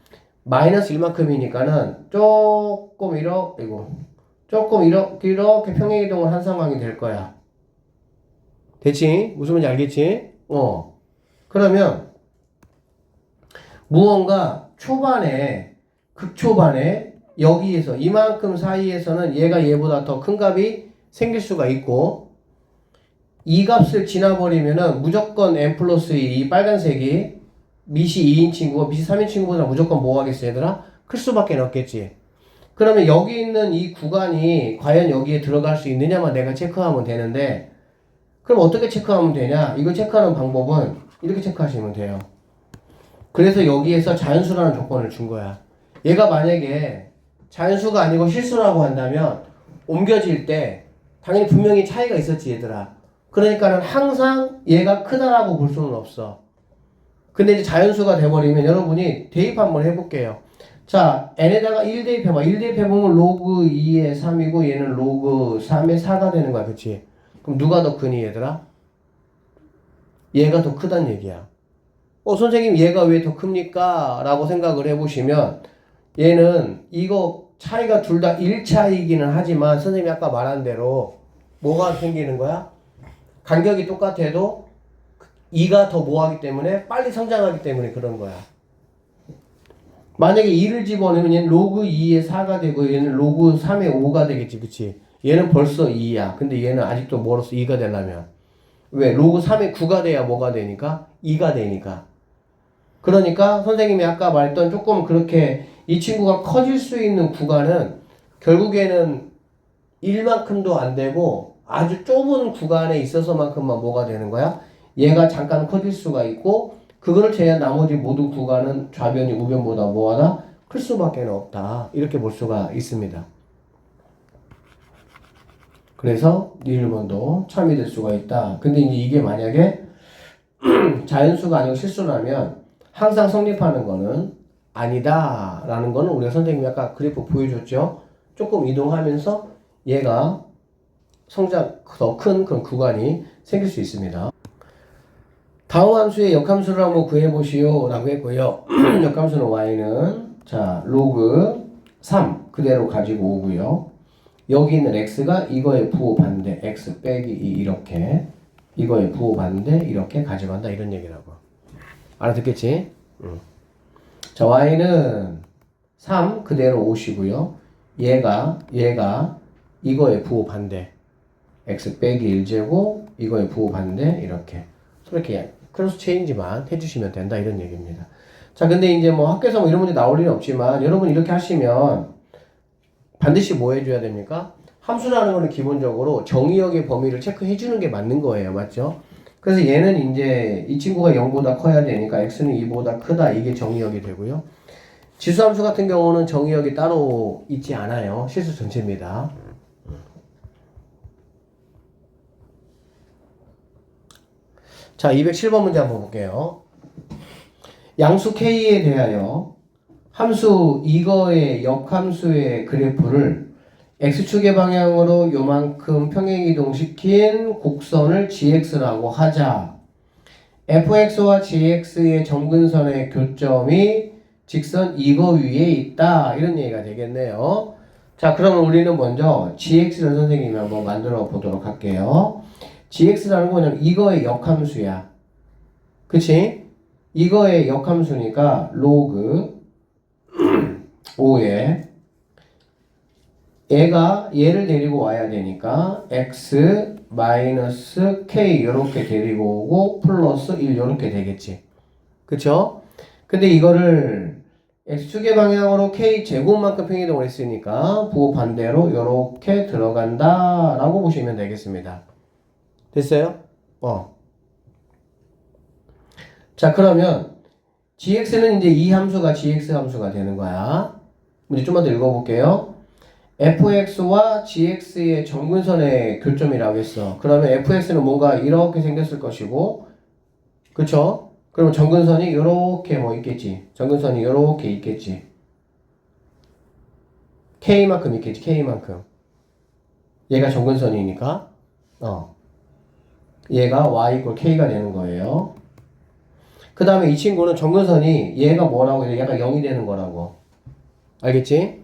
Speaker 1: 마이너스 1만큼이니까는 조금 이렇게 평행이동을 한 상황이 될 거야. 됐지? 무슨 말인지 알겠지? 그러면 무언가 극초반에 여기에서 이만큼 사이에서는 얘가 얘보다 더 큰 값이 생길 수가 있고, 이 값을 지나버리면은 무조건 n 플러스 2 빨간색이 밑이 2인 친구가 밑이 3인 친구보다 무조건 뭐 하겠어 얘들아? 클 수밖에 없겠지. 그러면 여기 있는 이 구간이 과연 여기에 들어갈 수 있느냐만 내가 체크하면 되는데, 그럼 어떻게 체크하면 되냐? 이거 체크하는 방법은 이렇게 체크하시면 돼요. 그래서 여기에서 자연수라는 조건을 준 거야. 얘가 만약에 자연수가 아니고 실수라고 한다면 옮겨질 때 당연히 분명히 차이가 있었지 얘들아. 그러니까는 항상 얘가 크다라고 볼 수는 없어. 근데 이제 자연수가 돼버리면 여러분이 대입 한번 해볼게요. 자, n에다가 1 대입해봐. 1 대입해보면 로그 2의 3이고 얘는 로그 3의 4가 되는 거야. 그치? 그럼 누가 더 크니 얘들아? 얘가 더 크단 얘기야. 선생님 얘가 왜 더 큽니까? 라고 생각을 해보시면 얘는 이거 차이가 둘 다 1차이기는 하지만 선생님이 아까 말한 대로 뭐가 생기는 거야? 간격이 똑같아도 2가 더 뭐하기 때문에 빨리 성장하기 때문에 그런 거야. 만약에 2를 집어넣으면 얘는 로그 2의 4가 되고 얘는 로그 3의 5가 되겠지. 그치? 얘는 벌써 2야. 근데 얘는 아직도 멀었어. 2가 되려면. 왜? 로그 3의 9가 돼야 뭐가 되니까? 2가 되니까. 그러니까 선생님이 아까 말했던 조금 그렇게 이 친구가 커질 수 있는 구간은 결국에는 1만큼도 안 되고 아주 좁은 구간에 있어서만큼만 뭐가 되는 거야? 얘가 잠깐 커질 수가 있고 그거를 제외한 나머지 모든 구간은 좌변이 우변보다 뭐하다? 클 수밖에 없다. 이렇게 볼 수가 있습니다. 그래서 니을번도 참이 될 수가 있다. 근데 이제 이게 만약에 자연수가 아니고 실수라면 항상 성립하는 거는 아니다 라는 거는 우리가 선생님이 아까 그래프 보여줬죠. 조금 이동하면서 얘가 성장 더 큰 그런 구간이 생길 수 있습니다. 다음 함수의 역함수를 한번 구해보시오 라고 했고요. 역함수는 y는 자 로그 3 그대로 가지고 오고요. 여기 있는 x가 이거의 부호 반대 x 빼기 2 이렇게 이거의 부호 반대 이렇게 가져간다 이런 얘기라고. 알아듣겠지? 자 y는 3 그대로 오시고요. 얘가 이거의 부호 반대 x 빼기 1제곱 이거의 부호 반대 이렇게 이렇게 크로스 체인지만 해주시면 된다 이런 얘기입니다. 자 근데 이제 뭐 학교에서 뭐 이런 문제 나올 일은 없지만 여러분 이렇게 하시면 반드시 뭐 해줘야 됩니까? 함수라는 거는 기본적으로 정의역의 범위를 체크해 주는 게 맞는 거예요. 맞죠? 그래서 얘는 이제 이 친구가 0보다 커야 되니까 x는 2보다 크다 이게 정의역이 되고요. 지수함수 같은 경우는 정의역이 따로 있지 않아요. 실수 전체입니다. 자 207번 문제 한번 볼게요. 양수 k에 대하여 함수 이거의 역함수의 그래프를 x축의 방향으로 요만큼 평행이동시킨 곡선을 gx라고 하자. fx와 gx의 점근선의 교점이 직선 이거 위에 있다. 이런 얘기가 되겠네요. 자, 그러면 우리는 먼저 gx를 선생님이 한번 만들어 보도록 할게요. gx라는 거는 이거의 역함수야. 그치? 이거의 역함수니까 로그 5에 얘를 데리고 와야 되니까 x 마이너스 k 요렇게 데리고 오고 플러스 1 요렇게 되겠지. 그쵸? 근데 이거를 x축의 방향으로 k 제곱만큼 평이동을 했으니까 부호 반대로 요렇게 들어간다 라고 보시면 되겠습니다. 됐어요? 자 그러면 gx는 이제 이 함수가 gx 함수가 되는 거야. 문제 좀만 더 읽어볼게요. fx와 gx의 점근선의 교점이라고 했어. 그러면 fx는 뭔가 이렇게 생겼을 것이고, 그쵸? 그러면 점근선이 이렇게 뭐 있겠지. 점근선이 이렇게 있겠지. k만큼 있겠지. k만큼. 얘가 점근선이니까, 얘가 y 이퀄 k가 되는 거예요. 그 다음에 이 친구는 점근선이 얘가 뭐라고 해서 얘가 0이 되는 거라고. 알겠지?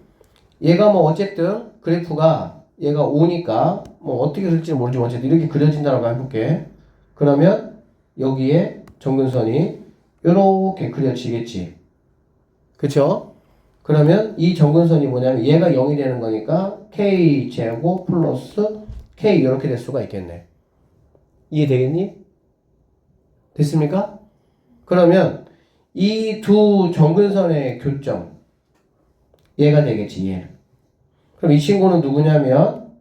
Speaker 1: 얘가 뭐 어쨌든 그래프가 얘가 5니까 뭐 어떻게 될지 모르지만 어쨌든 이렇게 그려진다라고 해볼게. 그러면 여기에 점근선이 이렇게 그려지겠지. 그쵸? 그러면 이 점근선이 뭐냐면 얘가 0이 되는 거니까 k 제곱 플러스 k 이렇게 될 수가 있겠네. 이해되겠니? 됐습니까? 그러면 이 두 점근선의 교점 얘가 되겠지. 얘. 그럼 이 친구는 누구냐면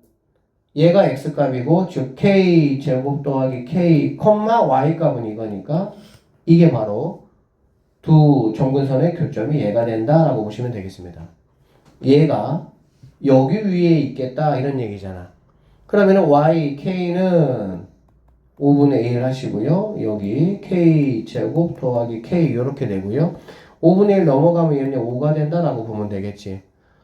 Speaker 1: 얘가 x값이고 즉 k 제곱 더하기 k y 값은 이거니까 이게 바로 두 점근선의 교점이 얘가 된다라고 보시면 되겠습니다. 얘가 여기 위에 있겠다 이런 얘기잖아. 그러면은 y k는 5분의 1 하시고요. 여기 k 제곱 더하기 k 이렇게 되고요. 5분의 1 넘어가면 얘는 5가 된다라고 보면 되겠지.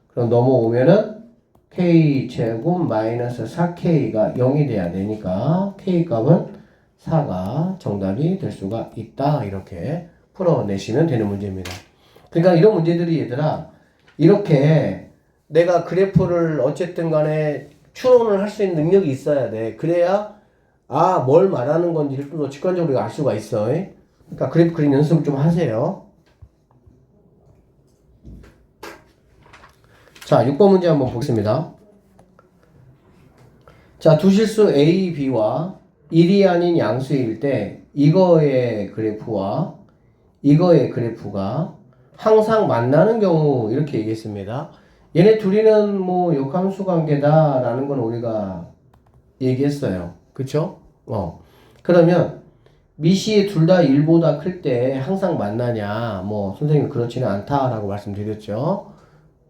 Speaker 1: 그럼 넘어오면은 k 제곱 마이너스 4k가 0이 돼야 되니까 k 값은 4가 정답이 될 수가 있다. 이렇게 풀어내시면 되는 문제입니다. 그러니까 이런 문제들이 얘들아 이렇게 내가 그래프를 어쨌든 간에 추론을 할 수 있는 능력이 있어야 돼. 그래야 뭘 말하는 건지를 좀 더 직관적으로 알 수가 있어. 그러니까 그래프 그림 연습을 좀 하세요. 자, 6번 문제 한번 보겠습니다. 자, 두 실수 A, B와 1이 아닌 양수일 때 이거의 그래프와 이거의 그래프가 항상 만나는 경우 이렇게 얘기했습니다. 얘네 둘이는 뭐 역함수 관계다 라는 건 우리가 얘기했어요. 그쵸? 그러면 미시에 둘 다 1보다 클 때 항상 만나냐? 뭐 선생님 그렇지는 않다라고 말씀드렸죠.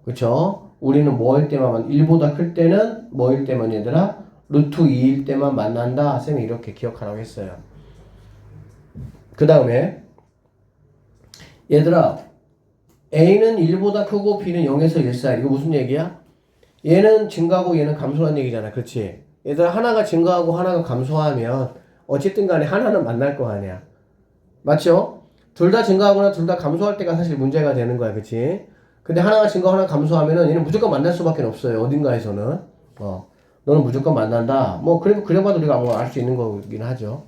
Speaker 1: 그쵸? 우리는 뭐 할 때만 1보다 클 때는 뭐일 때만 얘들아? 루트 2일 때만 만난다. 쌤이 이렇게 기억하라고 했어요. 그 다음에 얘들아 A는 1보다 크고 B는 0에서 1 사이. 이거 무슨 얘기야? 얘는 증가하고 얘는 감소한 얘기잖아. 그렇지? 얘들아 하나가 증가하고 하나가 감소하면 어쨌든 간에 하나는 만날 거 아니야. 맞죠? 둘 다 증가하거나 둘 다 감소할 때가 사실 문제가 되는 거야. 그치? 근데 하나가 증가하고 하나가 감소하면은 얘는 무조건 만날 수밖에 없어요. 어딘가에서는. 너는 무조건 만난다. 뭐 그래봐도 우리가 뭐 알 수 있는 거긴 하죠.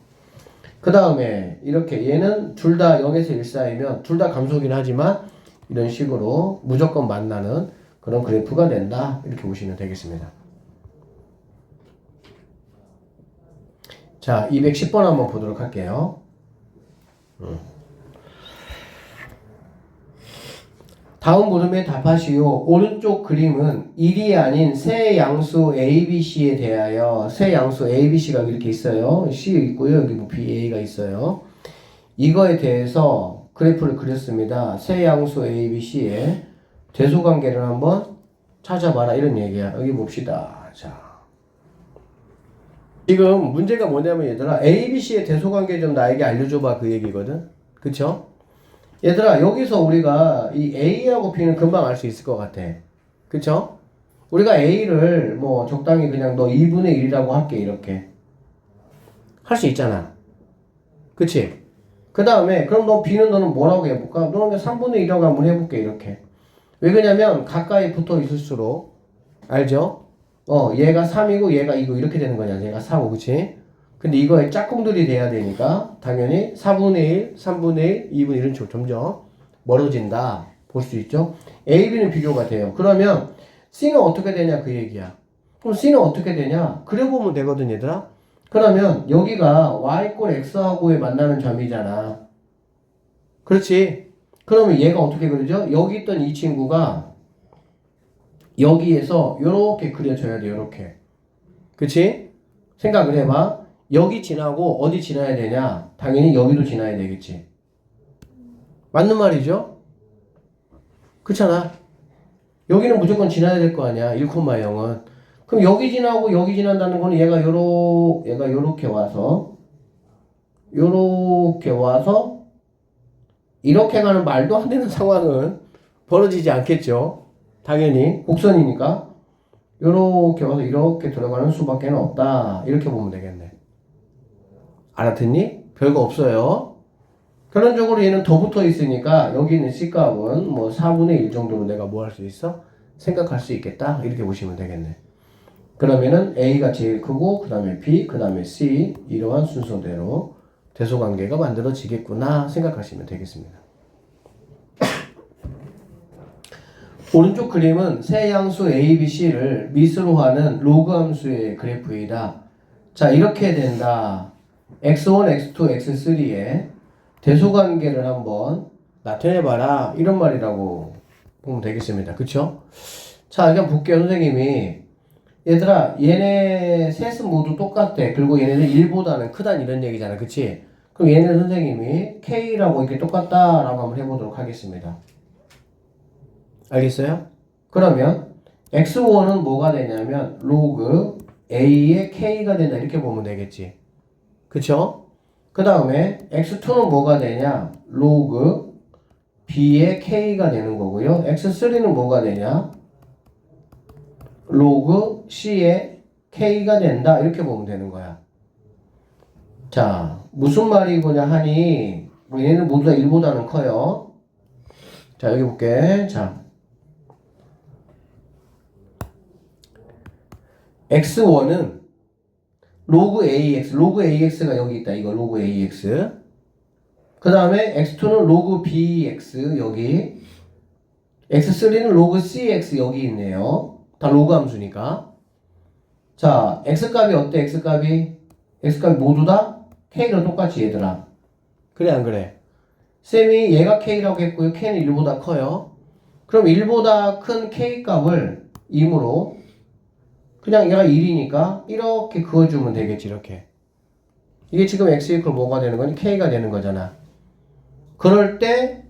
Speaker 1: 그 다음에 이렇게 얘는 둘 다 0에서 1 사이면 둘 다 감소긴 하지만 이런 식으로 무조건 만나는 그런 그래프가 된다. 이렇게 보시면 되겠습니다. 자, 210번 한번 보도록 할게요. 다음 물음에 답하시오. 오른쪽 그림은 1이 아닌 세 양수 A, B, C에 대하여 세 양수 A, B, C가 이렇게 있어요. C 있고요. 여기 뭐 B, A가 있어요. 이거에 대해서 그래프를 그렸습니다. 세 양수 A, B, C의 대소관계를 한번 찾아봐라. 이런 얘기야. 여기 봅시다. 자, 지금 문제가 뭐냐면 얘들아 A, B, C의 대소관계 좀 나에게 알려줘봐. 그 얘기거든. 그쵸? 얘들아 여기서 우리가 이 A하고 B는 금방 알 수 있을 것 같아. 그쵸? 우리가 A를 뭐 적당히 그냥 너 2분의 1이라고 할게. 이렇게 할 수 있잖아. 그치? 그 다음에 그럼 너 B는 너는 뭐라고 해볼까? 너는 그냥 3분의 1이라고 한번 해볼게. 이렇게. 왜 그러냐면 가까이 붙어 있을수록 알죠? 얘가 3이고 얘가 2고 이렇게 되는 거냐. 얘가 4고 그치? 근데 이거에 짝꿍들이 돼야 되니까 당연히 4분의 1, 3분의 1, 2분의 1은 점점 멀어진다. 볼 수 있죠? A, B는 비교가 돼요. 그러면 C는 어떻게 되냐 그 얘기야. 그럼 C는 어떻게 되냐? 그려보면 되거든 얘들아. 그러면 여기가 Y 꼴 X하고의 만나는 점이잖아. 그렇지? 그러면 얘가 어떻게 그리죠? 여기 있던 이 친구가 여기에서 요렇게 그려져야 돼. 요렇게. 그치? 생각을 해봐. 여기 지나고 어디 지나야 되냐? 당연히 여기도 지나야 되겠지. 맞는 말이죠? 그렇잖아. 여기는 무조건 지나야 될 거 아니야. 1,0은. 그럼 여기 지나고 여기 지난다는 거는 얘가 요렇게 와서 이렇게 가는 말도 안 되는 상황은 벌어지지 않겠죠. 당연히 곡선이니까 요렇게 와서 이렇게 들어가는 수밖에 없다. 이렇게 보면 되겠네. 알아듣니? 별거 없어요. 결론적으로 얘는 더 붙어 있으니까 여기 있는 C값은 뭐 4분의 1 정도로 내가 뭐 할 수 있어? 생각할 수 있겠다. 이렇게 보시면 되겠네. 그러면은 A가 제일 크고 그 다음에 B, 그 다음에 C 이러한 순서대로 대소관계가 만들어지겠구나 생각하시면 되겠습니다. 오른쪽 그림은 세 양수 A, B, C를 미수로 하는 로그 함수의 그래프이다. 자, 이렇게 된다. x1, x2, x3의 대소관계를 한번 나타내봐라. 이런 말이라고 보면 되겠습니다. 그쵸? 자, 그냥 볼게요. 선생님이 얘들아 얘네 셋은 모두 똑같대. 그리고 얘네는 1보다는 크다는 이런 얘기잖아. 그치? 그럼 얘네 선생님이 K라고 이렇게 똑같다라고 한번 해보도록 하겠습니다. 알겠어요? 그러면 x1은 뭐가 되냐면 로그 A의 K가 된다. 이렇게 보면 되겠지. 그쵸? 그 다음에 x2는 뭐가 되냐? 로그 B의 K가 되는 거고요. x3는 뭐가 되냐? 로그 C의 K가 된다. 이렇게 보면 되는 거야. 자, 무슨 말이고냐 하니 뭐 얘는 모두 다 1보다는 커요. 자, 여기 볼게. 자, x1은 로그 AX가 여기 있다. 이거 로그 AX. 그 다음에 x2는 로그 BX 여기. x3는 로그 CX 여기 있네요. 다 로그 함수니까. 자, x값이 어때? x값이 모두 다 k랑 똑같이 얘들아. 그래 안 그래? 쌤이 얘가 k라고 했고요. k는 1보다 커요. 그럼 1보다 큰 k값을 2으로 그냥 얘가 1이니까 이렇게 그어주면 되겠지. 이렇게. 이게 지금 x 이퀄 뭐가 되는 거니? k가 되는 거잖아. 그럴 때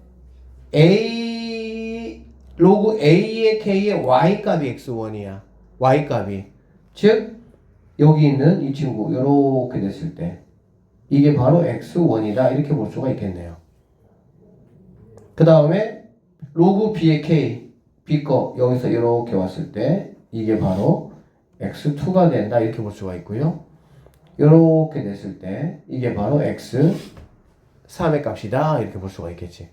Speaker 1: 로그 a의 k의 y값이 x1이야. y값이. 즉 여기 있는 이 친구 이렇게 됐을 때 이게 바로 x1이다 이렇게 볼 수가 있겠네요. 그 다음에 로그 b의 k b 거 여기서 이렇게 왔을 때 이게 바로 x2가 된다 이렇게 볼 수가 있고요. 이렇게 됐을 때 이게 바로 x3의 값이다 이렇게 볼 수가 있겠지.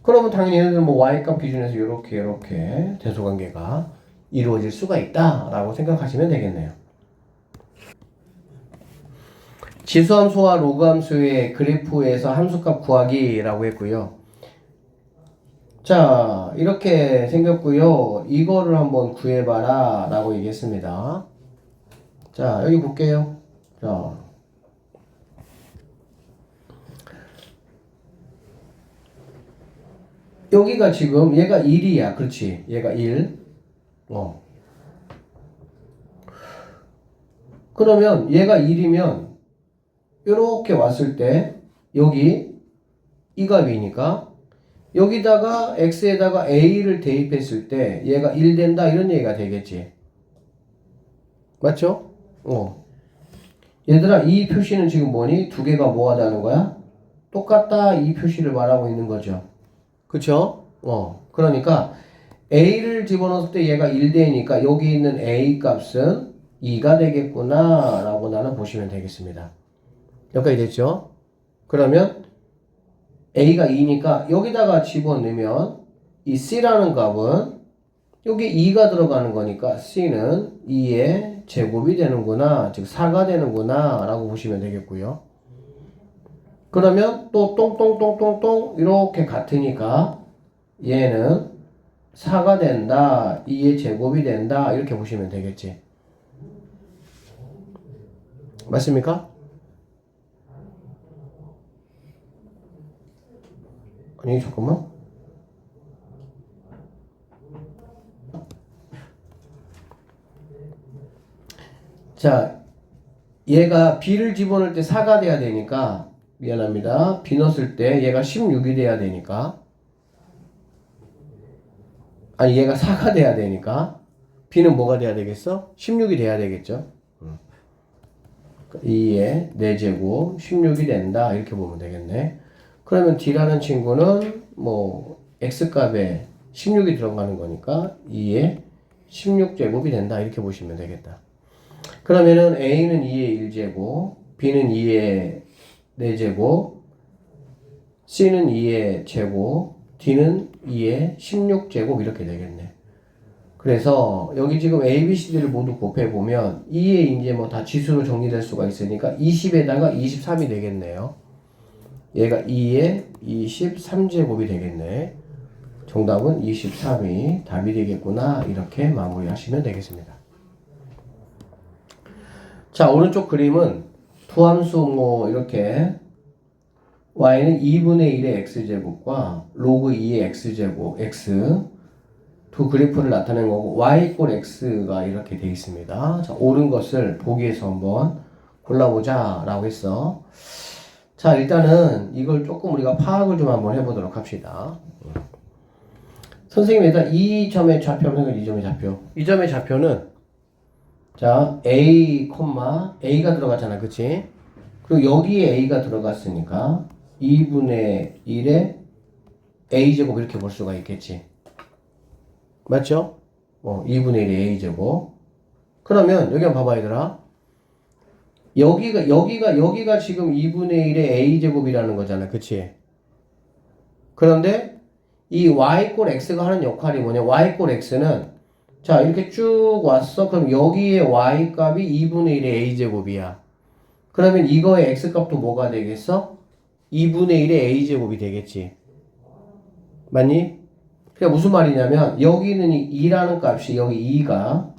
Speaker 1: 그러면 당연히 얘네들은 뭐 y값 기준에서 이렇게 대소관계가 이루어질 수가 있다라고 생각하시면 되겠네요. 지수함수와 로그함수의 그래프에서 함수값 구하기라고 했고요. 자, 이렇게 생겼고요. 이거를 한번 구해봐라 라고 얘기했습니다. 자, 여기 볼게요. 자, 여기가 지금 얘가 1이야. 그렇지. 얘가 1. 그러면 얘가 1이면 이렇게 왔을 때 여기 이 값이니까 여기다가 x에다가 a를 대입했을 때 얘가 1 된다 이런 얘기가 되겠지. 맞죠? 얘들아 이 표시는 지금 뭐니? 두 개가 뭐 하다는 거야? 똑같다 이 표시를 말하고 있는 거죠. 그쵸? 그러니까 a를 집어넣었을 때 얘가 1 되니까 여기 있는 a 값은 2가 되겠구나 라고 나는 보시면 되겠습니다. 여기까지 됐죠? 그러면 a가 2니까 여기다가 집어넣으면 이 c라는 값은 여기 2가 들어가는 거니까 c는 2의 제곱이 되는구나 즉 4가 되는구나 라고 보시면 되겠고요. 그러면 또 똥똥똥똥똥 이렇게 같으니까 얘는 4가 된다 2의 제곱이 된다 이렇게 보시면 되겠지. 맞습니까? 아니 잠깐만. 자, 얘가 b를 집어넣을 때 4가 돼야 되니까 미안합니다. b 넣었을 때 얘가 16이 돼야 되니까 아니 얘가 4가 돼야 되니까 b는 뭐가 돼야 되겠어? 16이 돼야 되겠죠. 2의 4제곱 16이 된다 이렇게 보면 되겠네. 그러면 d라는 친구는 뭐 x값에 16이 들어가는 거니까 2의 16제곱이 된다 이렇게 보시면 되겠다. 그러면은 a는 2의 1제곱 b는 2의 4제곱 c는 2의 제곱 d는 2의 16제곱 이렇게 되겠네. 그래서 여기 지금 a, b, c, d를 모두 곱해보면 2에 이제 뭐 다 지수로 정리될 수가 있으니까 20에다가 23이 되겠네요. 얘가 2의 23제곱이 되겠네. 정답은 23이 답이 되겠구나 이렇게 마무리하시면 되겠습니다. 자, 오른쪽 그림은 두 함수 뭐 이렇게 y는 2분의 1의 x제곱과 로그 2의 x제곱 x 두 그래프를 나타낸 거고 y = x가 이렇게 되어 있습니다. 자, 옳은 것을 보기에서 한번 골라보자 라고 했어. 자, 일단은 이걸 조금 우리가 파악을 좀 한번 해보도록 합시다. 선생님 일단 이 점의 좌표는 이 점의 좌표. 이 점의 좌표는 자 a, a가 들어갔잖아, 그치? 그리고 여기에 a가 들어갔으니까 2분의 1의 a제곱 이렇게 볼 수가 있겠지. 맞죠? 2분의 1의 a제곱. 그러면 여기 한번 봐봐 얘들아. 여기가 지금 2분의 1의 a제곱이라는 거잖아, 그치? 그런데 이 y = x가 하는 역할이 뭐냐? y = x는 자 이렇게 쭉 왔어. 그럼 여기에 y 값이 2분의 1의 a제곱이야. 그러면 이거의 x값도 뭐가 되겠어? 2분의 1의 a제곱이 되겠지. 맞니? 그러니까 무슨 말이냐면 여기는 이 2라는 값이 여기 2가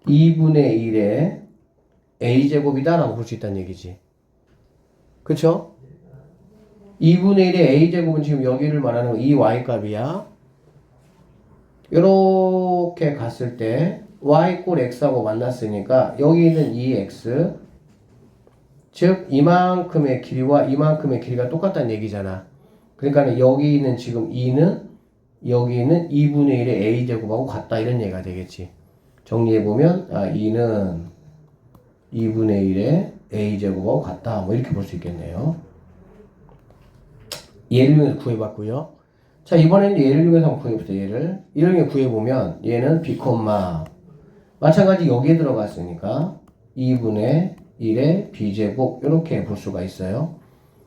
Speaker 1: 2분의 1의 a제곱이다 라고 볼 수 있다는 얘기지. 그쵸? 2분의 1의 a제곱은 지금 여기를 말하는 거 이 y값이야. 이렇게 갔을 때 y = x하고 만났으니까 여기 있는 이 x 즉 이만큼의 길이와 이만큼의 길이가 똑같다는 얘기잖아. 그러니까 여기 있는 지금 2는 여기 있는 2분의 1의 a제곱하고 같다 이런 얘기가 되겠지. 정리해보면, 2는 2분의 1의 a제곱하고 같다. 뭐 이렇게 볼 수 있겠네요. 얘를 이용해서 구해봤고요. 자, 이번에는 얘를 이용해서 한번 구해봅시다. 얘를. 이를 구해보면 얘는 b, 마찬가지 여기에 들어갔으니까 2분의 1의 b제곱 이렇게 볼 수가 있어요.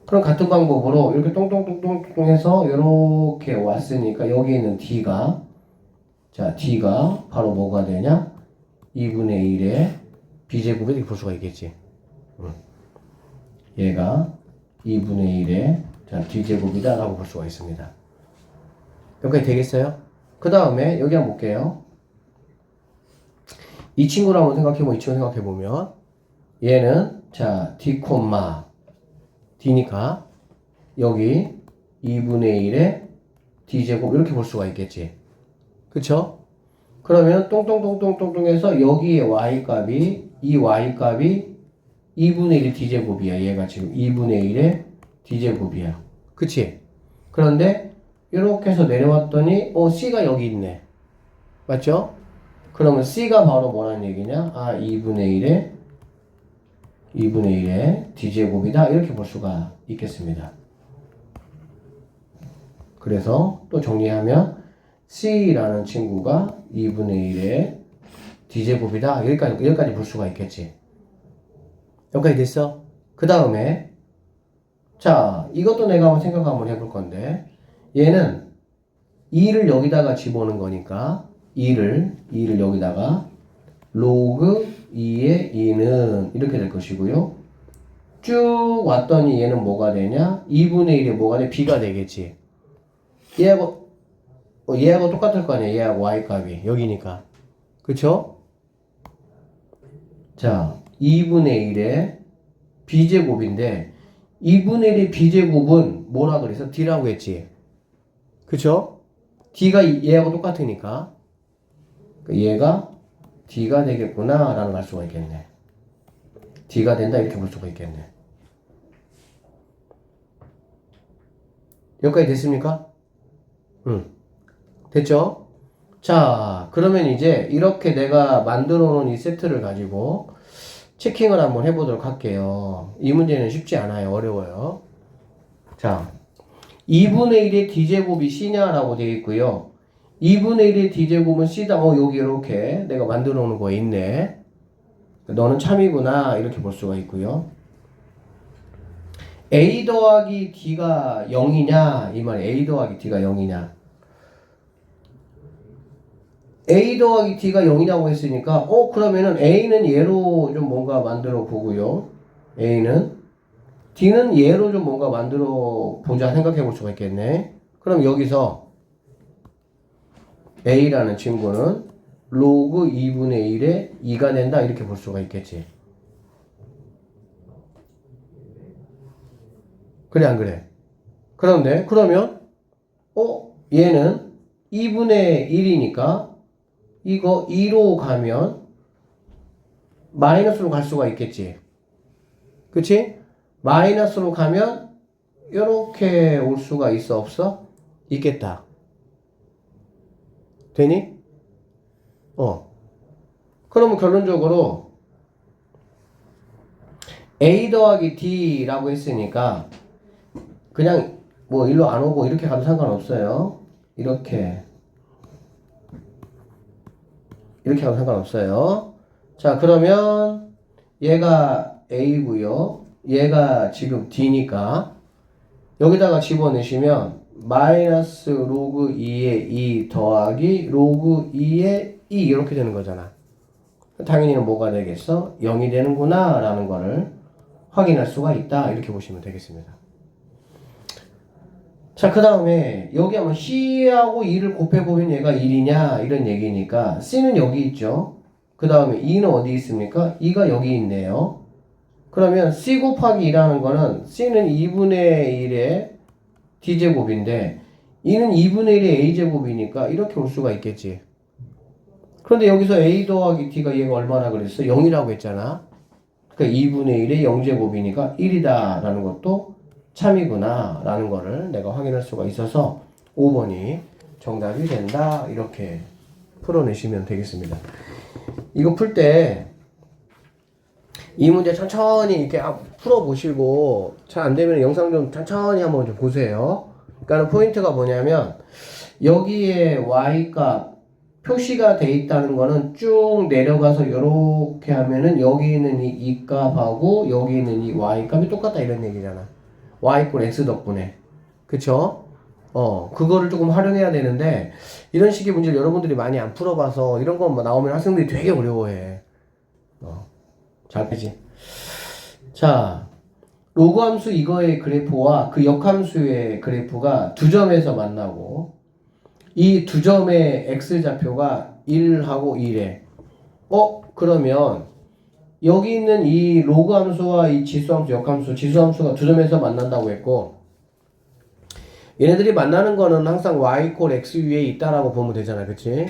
Speaker 1: 그럼 같은 방법으로 이렇게 똥똥똥똥똥 해서 이렇게 왔으니까 여기 있는 d가 바로 뭐가 되냐? 2분의 1의 b제곱이 이렇게 볼 수가 있겠지. 얘가 2분의 1의 d제곱이다 라고 볼 수가 있습니다. 여기까지 되겠어요? 그 다음에 여기 한번 볼게요. 이 친구를 한번 이 친구 생각해보면 얘는 d, d니까 여기 2분의 1의 d제곱 이렇게 볼 수가 있겠지. 그쵸? 그러면 똥똥똥똥똥 해서 여기에 y값이 이 y값이 2분의 1의 d제곱이야. 얘가 지금 2분의 1의 d제곱이야. 그치? 그런데 이렇게 해서 내려왔더니 c가 여기 있네. 맞죠? 그러면 c가 바로 뭐라는 얘기냐? 2분의 1의 d제곱이다. 이렇게 볼 수가 있겠습니다. 그래서 또 정리하면 c라는 친구가 2분의 1의 d제곱이다. 여기까지 볼 수가 있겠지. 여기까지 됐어? 그 다음에 이것도 내가 한번 생각 한번 해볼 건데 얘는 2를 여기다가 집어넣은 거니까 2를 여기다가 로그 2의 2는 이렇게 될 것이고요. 쭉 왔더니 얘는 뭐가 되냐? 2분의 1이 뭐가 돼? b가 되겠지. 얘하고 똑같을 거 아니야. 얘하고 y값이 여기니까. 그쵸? 2분의 1의 b제곱인데 2분의 1의 b제곱은 뭐라 그래서 d라고 했지. 그쵸? d가 얘하고 똑같으니까 얘가 d가 되겠구나 라는 걸 알 수가 있겠네. d가 된다 이렇게 볼 수가 있겠네. 여기까지 됐습니까? 됐죠? 그러면 이제 이렇게 내가 만들어 놓은 이 세트를 가지고 체킹을 한번 해보도록 할게요. 이 문제는 쉽지 않아요. 어려워요. 2분의 1의 d제곱이 c냐라고 되어 있고요. 2분의 1의 d제곱은 c다. 여기 이렇게 내가 만들어 놓은 거에 있네. 너는 참이구나. 이렇게 볼 수가 있고요. a 더하기 d가 0이냐? 이 말이 a 더하기 d가 0이냐? a 더하기 d가 0이라고 했으니까 그러면은 a는 얘로 좀 뭔가 만들어 보고요. d는 얘로 좀 뭔가 만들어 보자 생각해 볼 수가 있겠네. 그럼 여기서 a라는 친구는 로그 2분의 1의 2가 된다 이렇게 볼 수가 있겠지. 그래 안 그래? 그런데 그러면 얘는 2분의 1이니까 이거 2로 가면 마이너스로 갈 수가 있겠지. 그치? 마이너스로 가면 이렇게 올 수가 있어 없어? 있겠다. 되니? 그러면 결론적으로 a 더하기 d라고 했으니까 그냥 뭐 일로 안 오고 이렇게 가도 상관없어요. 이렇게 가도 상관없어요. 그러면 얘가 a고요. 얘가 지금 d니까 여기다가 집어넣으시면 마이너스 로그 2의 2 더하기 로그 2의 2 이렇게 되는 거잖아. 당연히 뭐가 되겠어? 0이 되는구나 라는 거를 확인할 수가 있다. 이렇게 보시면 되겠습니다. 그 다음에 여기 한번 C하고 2를 곱해보면 얘가 1이냐 이런 얘기니까 C는 여기 있죠. 그 다음에 2는 어디 있습니까? 2가 여기 있네요. 그러면 C 곱하기 2라는 거는 C는 2분의 1의 D제곱인데 2는 2분의 1의 A제곱이니까 이렇게 올 수가 있겠지. 그런데 여기서 A 더하기 D가 얘가 얼마나 그랬어? 0이라고 했잖아. 그러니까 2분의 1의 0제곱이니까 1이다 라는 것도 참이구나 라는 거를 내가 확인할 수가 있어서 5번이 정답이 된다 이렇게 풀어내시면 되겠습니다. 이거 풀 때 이 문제 천천히 이렇게 풀어보시고 잘 안되면 영상 좀 천천히 한번 좀 보세요. 그러니까 포인트가 뭐냐면 여기에 y값 표시가 돼 있다는 거는 쭉 내려가서 이렇게 하면은 여기 있는 이 값하고 여기 있는 이 y값이 똑같다 이런 얘기잖아. y = x 덕분에. 그쵸? 그거를 조금 활용해야 되는데 이런 식의 문제를 여러분들이 많이 안 풀어봐서 이런 거 나오면 학생들이 되게 어려워해. 잘 되지. 자, 로그 함수 이거의 그래프와 그 역함수의 그래프가 두 점에서 만나고 이 두 점의 x좌표가 1하고 1에 그러면 여기 있는 이 로그 함수와 이 지수함수, 역함수, 지수함수가 두 점에서 만난다고 했고 얘네들이 만나는 거는 항상 y = x 위에 있다라고 보면 되잖아. 그치?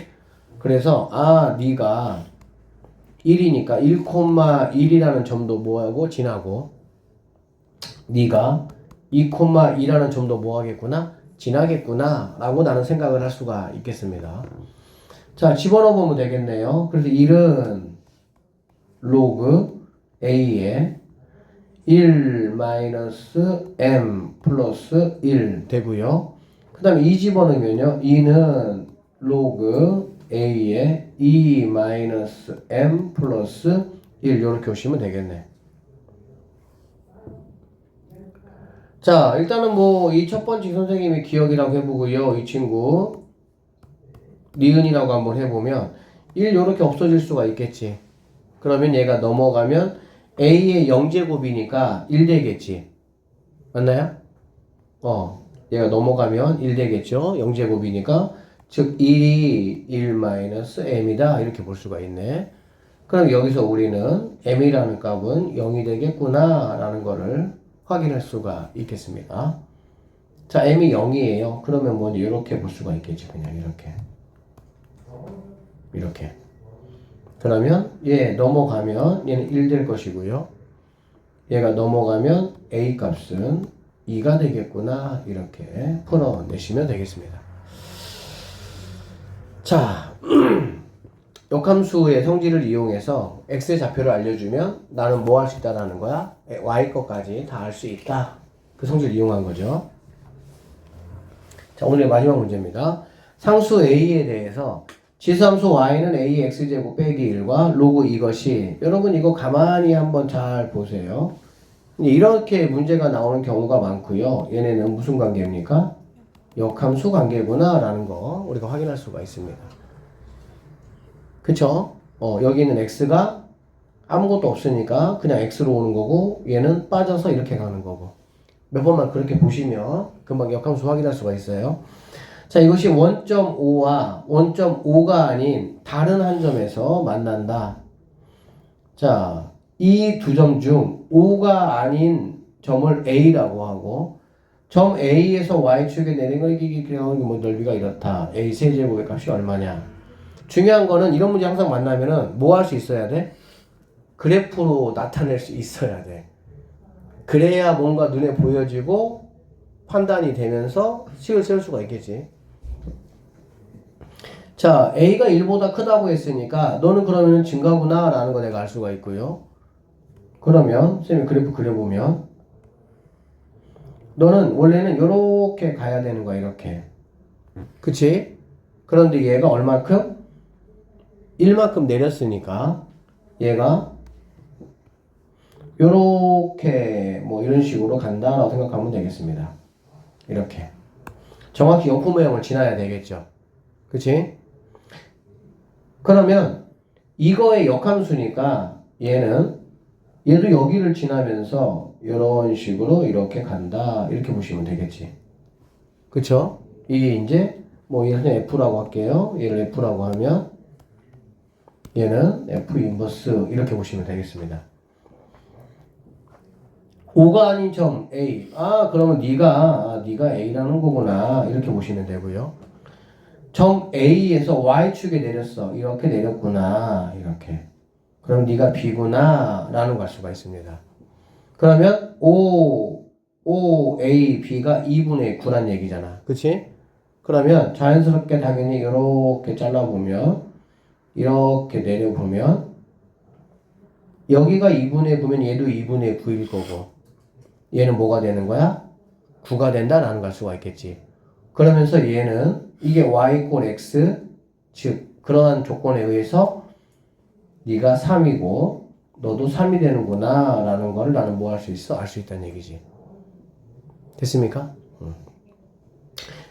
Speaker 1: 그래서 네가 1이니까 1,1이라는 점도 뭐하고 지나고 네가 2,2라는 점도 뭐하겠구나? 지나겠구나 라고 나는 생각을 할 수가 있겠습니다. 자, 집어넣어 보면 되겠네요. 그래서 1은 로그 a에 1 m 플러스 1 되고요. 그 다음에 2 집어넣으면요. 2는 로그 a에 2 m 플러스 1 이렇게 오시면 되겠네. 자, 일단은 뭐 이 첫 번째 선생님이 기억이라고 해보고요. 이 친구 니은이라고 한번 해보면 1 요렇게 없어질 수가 있겠지. 그러면 얘가 넘어가면 a의 0제곱이니까 1 되겠지. 맞나요? 얘가 넘어가면 1 되겠죠. 0제곱이니까 즉 1이 1-m이다 이렇게 볼 수가 있네. 그럼 여기서 우리는 m이라는 값은 0이 되겠구나 라는 거를 확인할 수가 있겠습니다. 자, m이 0이에요. 그러면 뭐 이렇게 볼 수가 있겠지. 그냥 이렇게 그러면 얘 넘어가면 얘는 1 될 것이고요. 얘가 넘어가면 a 값은 2가 되겠구나 이렇게 풀어내시면 되겠습니다. 자, 역함수의 성질을 이용해서 x의 좌표를 알려주면 나는 뭐 할 수 있다라는 거야? y 것까지 다 알 수 있다. 그 성질을 이용한 거죠. 자, 오늘의 마지막 문제입니다. 상수 a에 대해서 지수함수 y는 a x제곱 빼기 1과 로그 이것이 여러분 이거 가만히 한번 잘 보세요. 이렇게 문제가 나오는 경우가 많고요. 얘네는 무슨 관계입니까? 역함수 관계구나 라는 거 우리가 확인할 수가 있습니다. 그쵸? 여기는 x가 아무것도 없으니까 그냥 x로 오는 거고 얘는 빠져서 이렇게 가는 거고 몇 번만 그렇게 보시면 금방 역함수 확인할 수가 있어요. 자, 이것이 원점5와 원점5가 아닌 다른 한 점에서 만난다. 자, 이 두 점 중 5가 아닌 점을 A라고 하고 점 A에서 Y축에 내린 거 넓이가 이렇다. A 세제곱의 값이 얼마냐. 중요한 거는 이런 문제 항상 만나면은 뭐 할 수 있어야 돼? 그래프로 나타낼 수 있어야 돼. 그래야 뭔가 눈에 보여지고 판단이 되면서 식을 세울 수가 있겠지. 자, A가 1보다 크다고 했으니까 너는 그러면 증가구나 라는 거 내가 알 수가 있고요. 그러면 선생님이 그래프 그려보면 너는 원래는 이렇게 가야 되는 거야. 이렇게. 그치? 그런데 얘가 얼마큼? 1만큼 내렸으니까 얘가 요렇게 뭐 이런 식으로 간다라고 생각하면 되겠습니다. 이렇게 정확히 영포 모양을 지나야 되겠죠. 그치? 그러면 이거의 역함수니까 얘도 여기를 지나면서 이런 식으로 이렇게 간다 이렇게 보시면 되겠지. 그쵸? 이게 이제 뭐 얘는 F라고 할게요. 얘를 F라고 하면 얘는 F 인버스 이렇게 보시면 되겠습니다. 5가 아닌 점 A. 그러면 네가 A라는 거구나. 이렇게 보시면 되고요. 점 A에서 Y축에 내렸어. 이렇게 내렸구나. 이렇게. 그럼 네가 B구나. 라는 걸 알 수가 있습니다. 그러면 A, B가 2분의 9란 얘기잖아. 그치? 그러면 자연스럽게 당연히 이렇게 잘라보면 이렇게 내려보면 여기가 2분의 9면 얘도 2분의 9일 거고 얘는 뭐가 되는 거야? 9가 된다라는 걸 알 수가 있겠지. 그러면서 얘는 이게 y = x 즉 그러한 조건에 의해서 네가 3이고 너도 3이 되는구나 라는 거를 나는 뭐 할 수 있어? 알 수 있다는 얘기지. 됐습니까?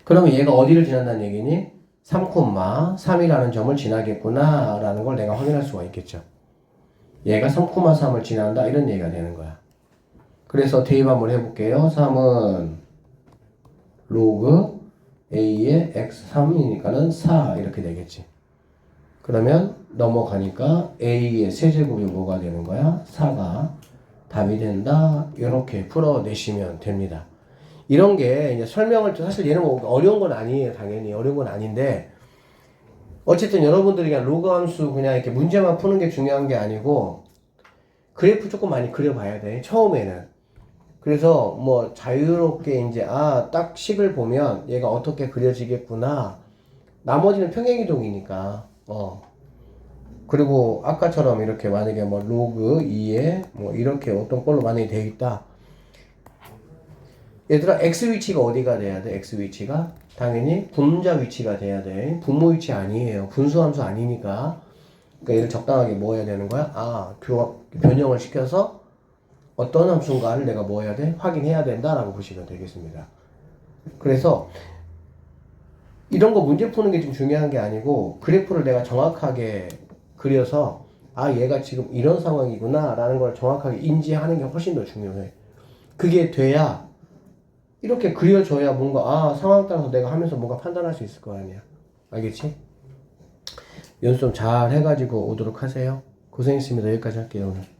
Speaker 1: 그러면 얘가 어디를 지난다는 얘기니? 3,3이라는 점을 지나겠구나 라는 걸 내가 확인할 수가 있겠죠. 얘가 3,3을 지난다 이런 얘기가 되는 거야. 그래서 대입 한번 해볼게요. 3은 로그 a의 x3이니까는 4 이렇게 되겠지. 그러면 넘어가니까 a의 세제곱이 뭐가 되는 거야? 4가 답이 된다. 이렇게 풀어내시면 됩니다. 이런 게 이제 설명을 사실 얘는 뭐 어려운 건 아니에요. 당연히 어려운 건 아닌데 어쨌든 여러분들이 그냥 로그 함수 그냥 이렇게 문제만 푸는 게 중요한 게 아니고 그래프 조금 많이 그려봐야 돼. 처음에는. 그래서 뭐 자유롭게 이제 딱 식을 보면 얘가 어떻게 그려지겠구나. 나머지는 평행이동이니까. 그리고 아까처럼 이렇게 만약에 뭐 로그 2에 뭐 이렇게 어떤 걸로 만약에 되어 있다. 얘들아 x 위치가 어디가 돼야 돼? x 위치가 당연히 분자 위치가 돼야 돼. 분모 위치 아니에요. 분수함수 아니니까. 그러니까 얘를 적당하게 뭐 해야 되는 거야? 변형을 시켜서 어떤 함수인가를 내가 뭐 해야 돼? 확인해야 된다라고 보시면 되겠습니다. 그래서 이런 거 문제 푸는 게 좀 중요한 게 아니고 그래프를 내가 정확하게 그려서 얘가 지금 이런 상황이구나 라는 걸 정확하게 인지하는 게 훨씬 더 중요해. 그게 돼야 이렇게 그려줘야 뭔가 상황 따라서 내가 하면서 뭔가 판단할 수 있을 거 아니야. 알겠지? 연습 좀 잘 해가지고 오도록 하세요. 고생했습니다. 여기까지 할게요 오늘.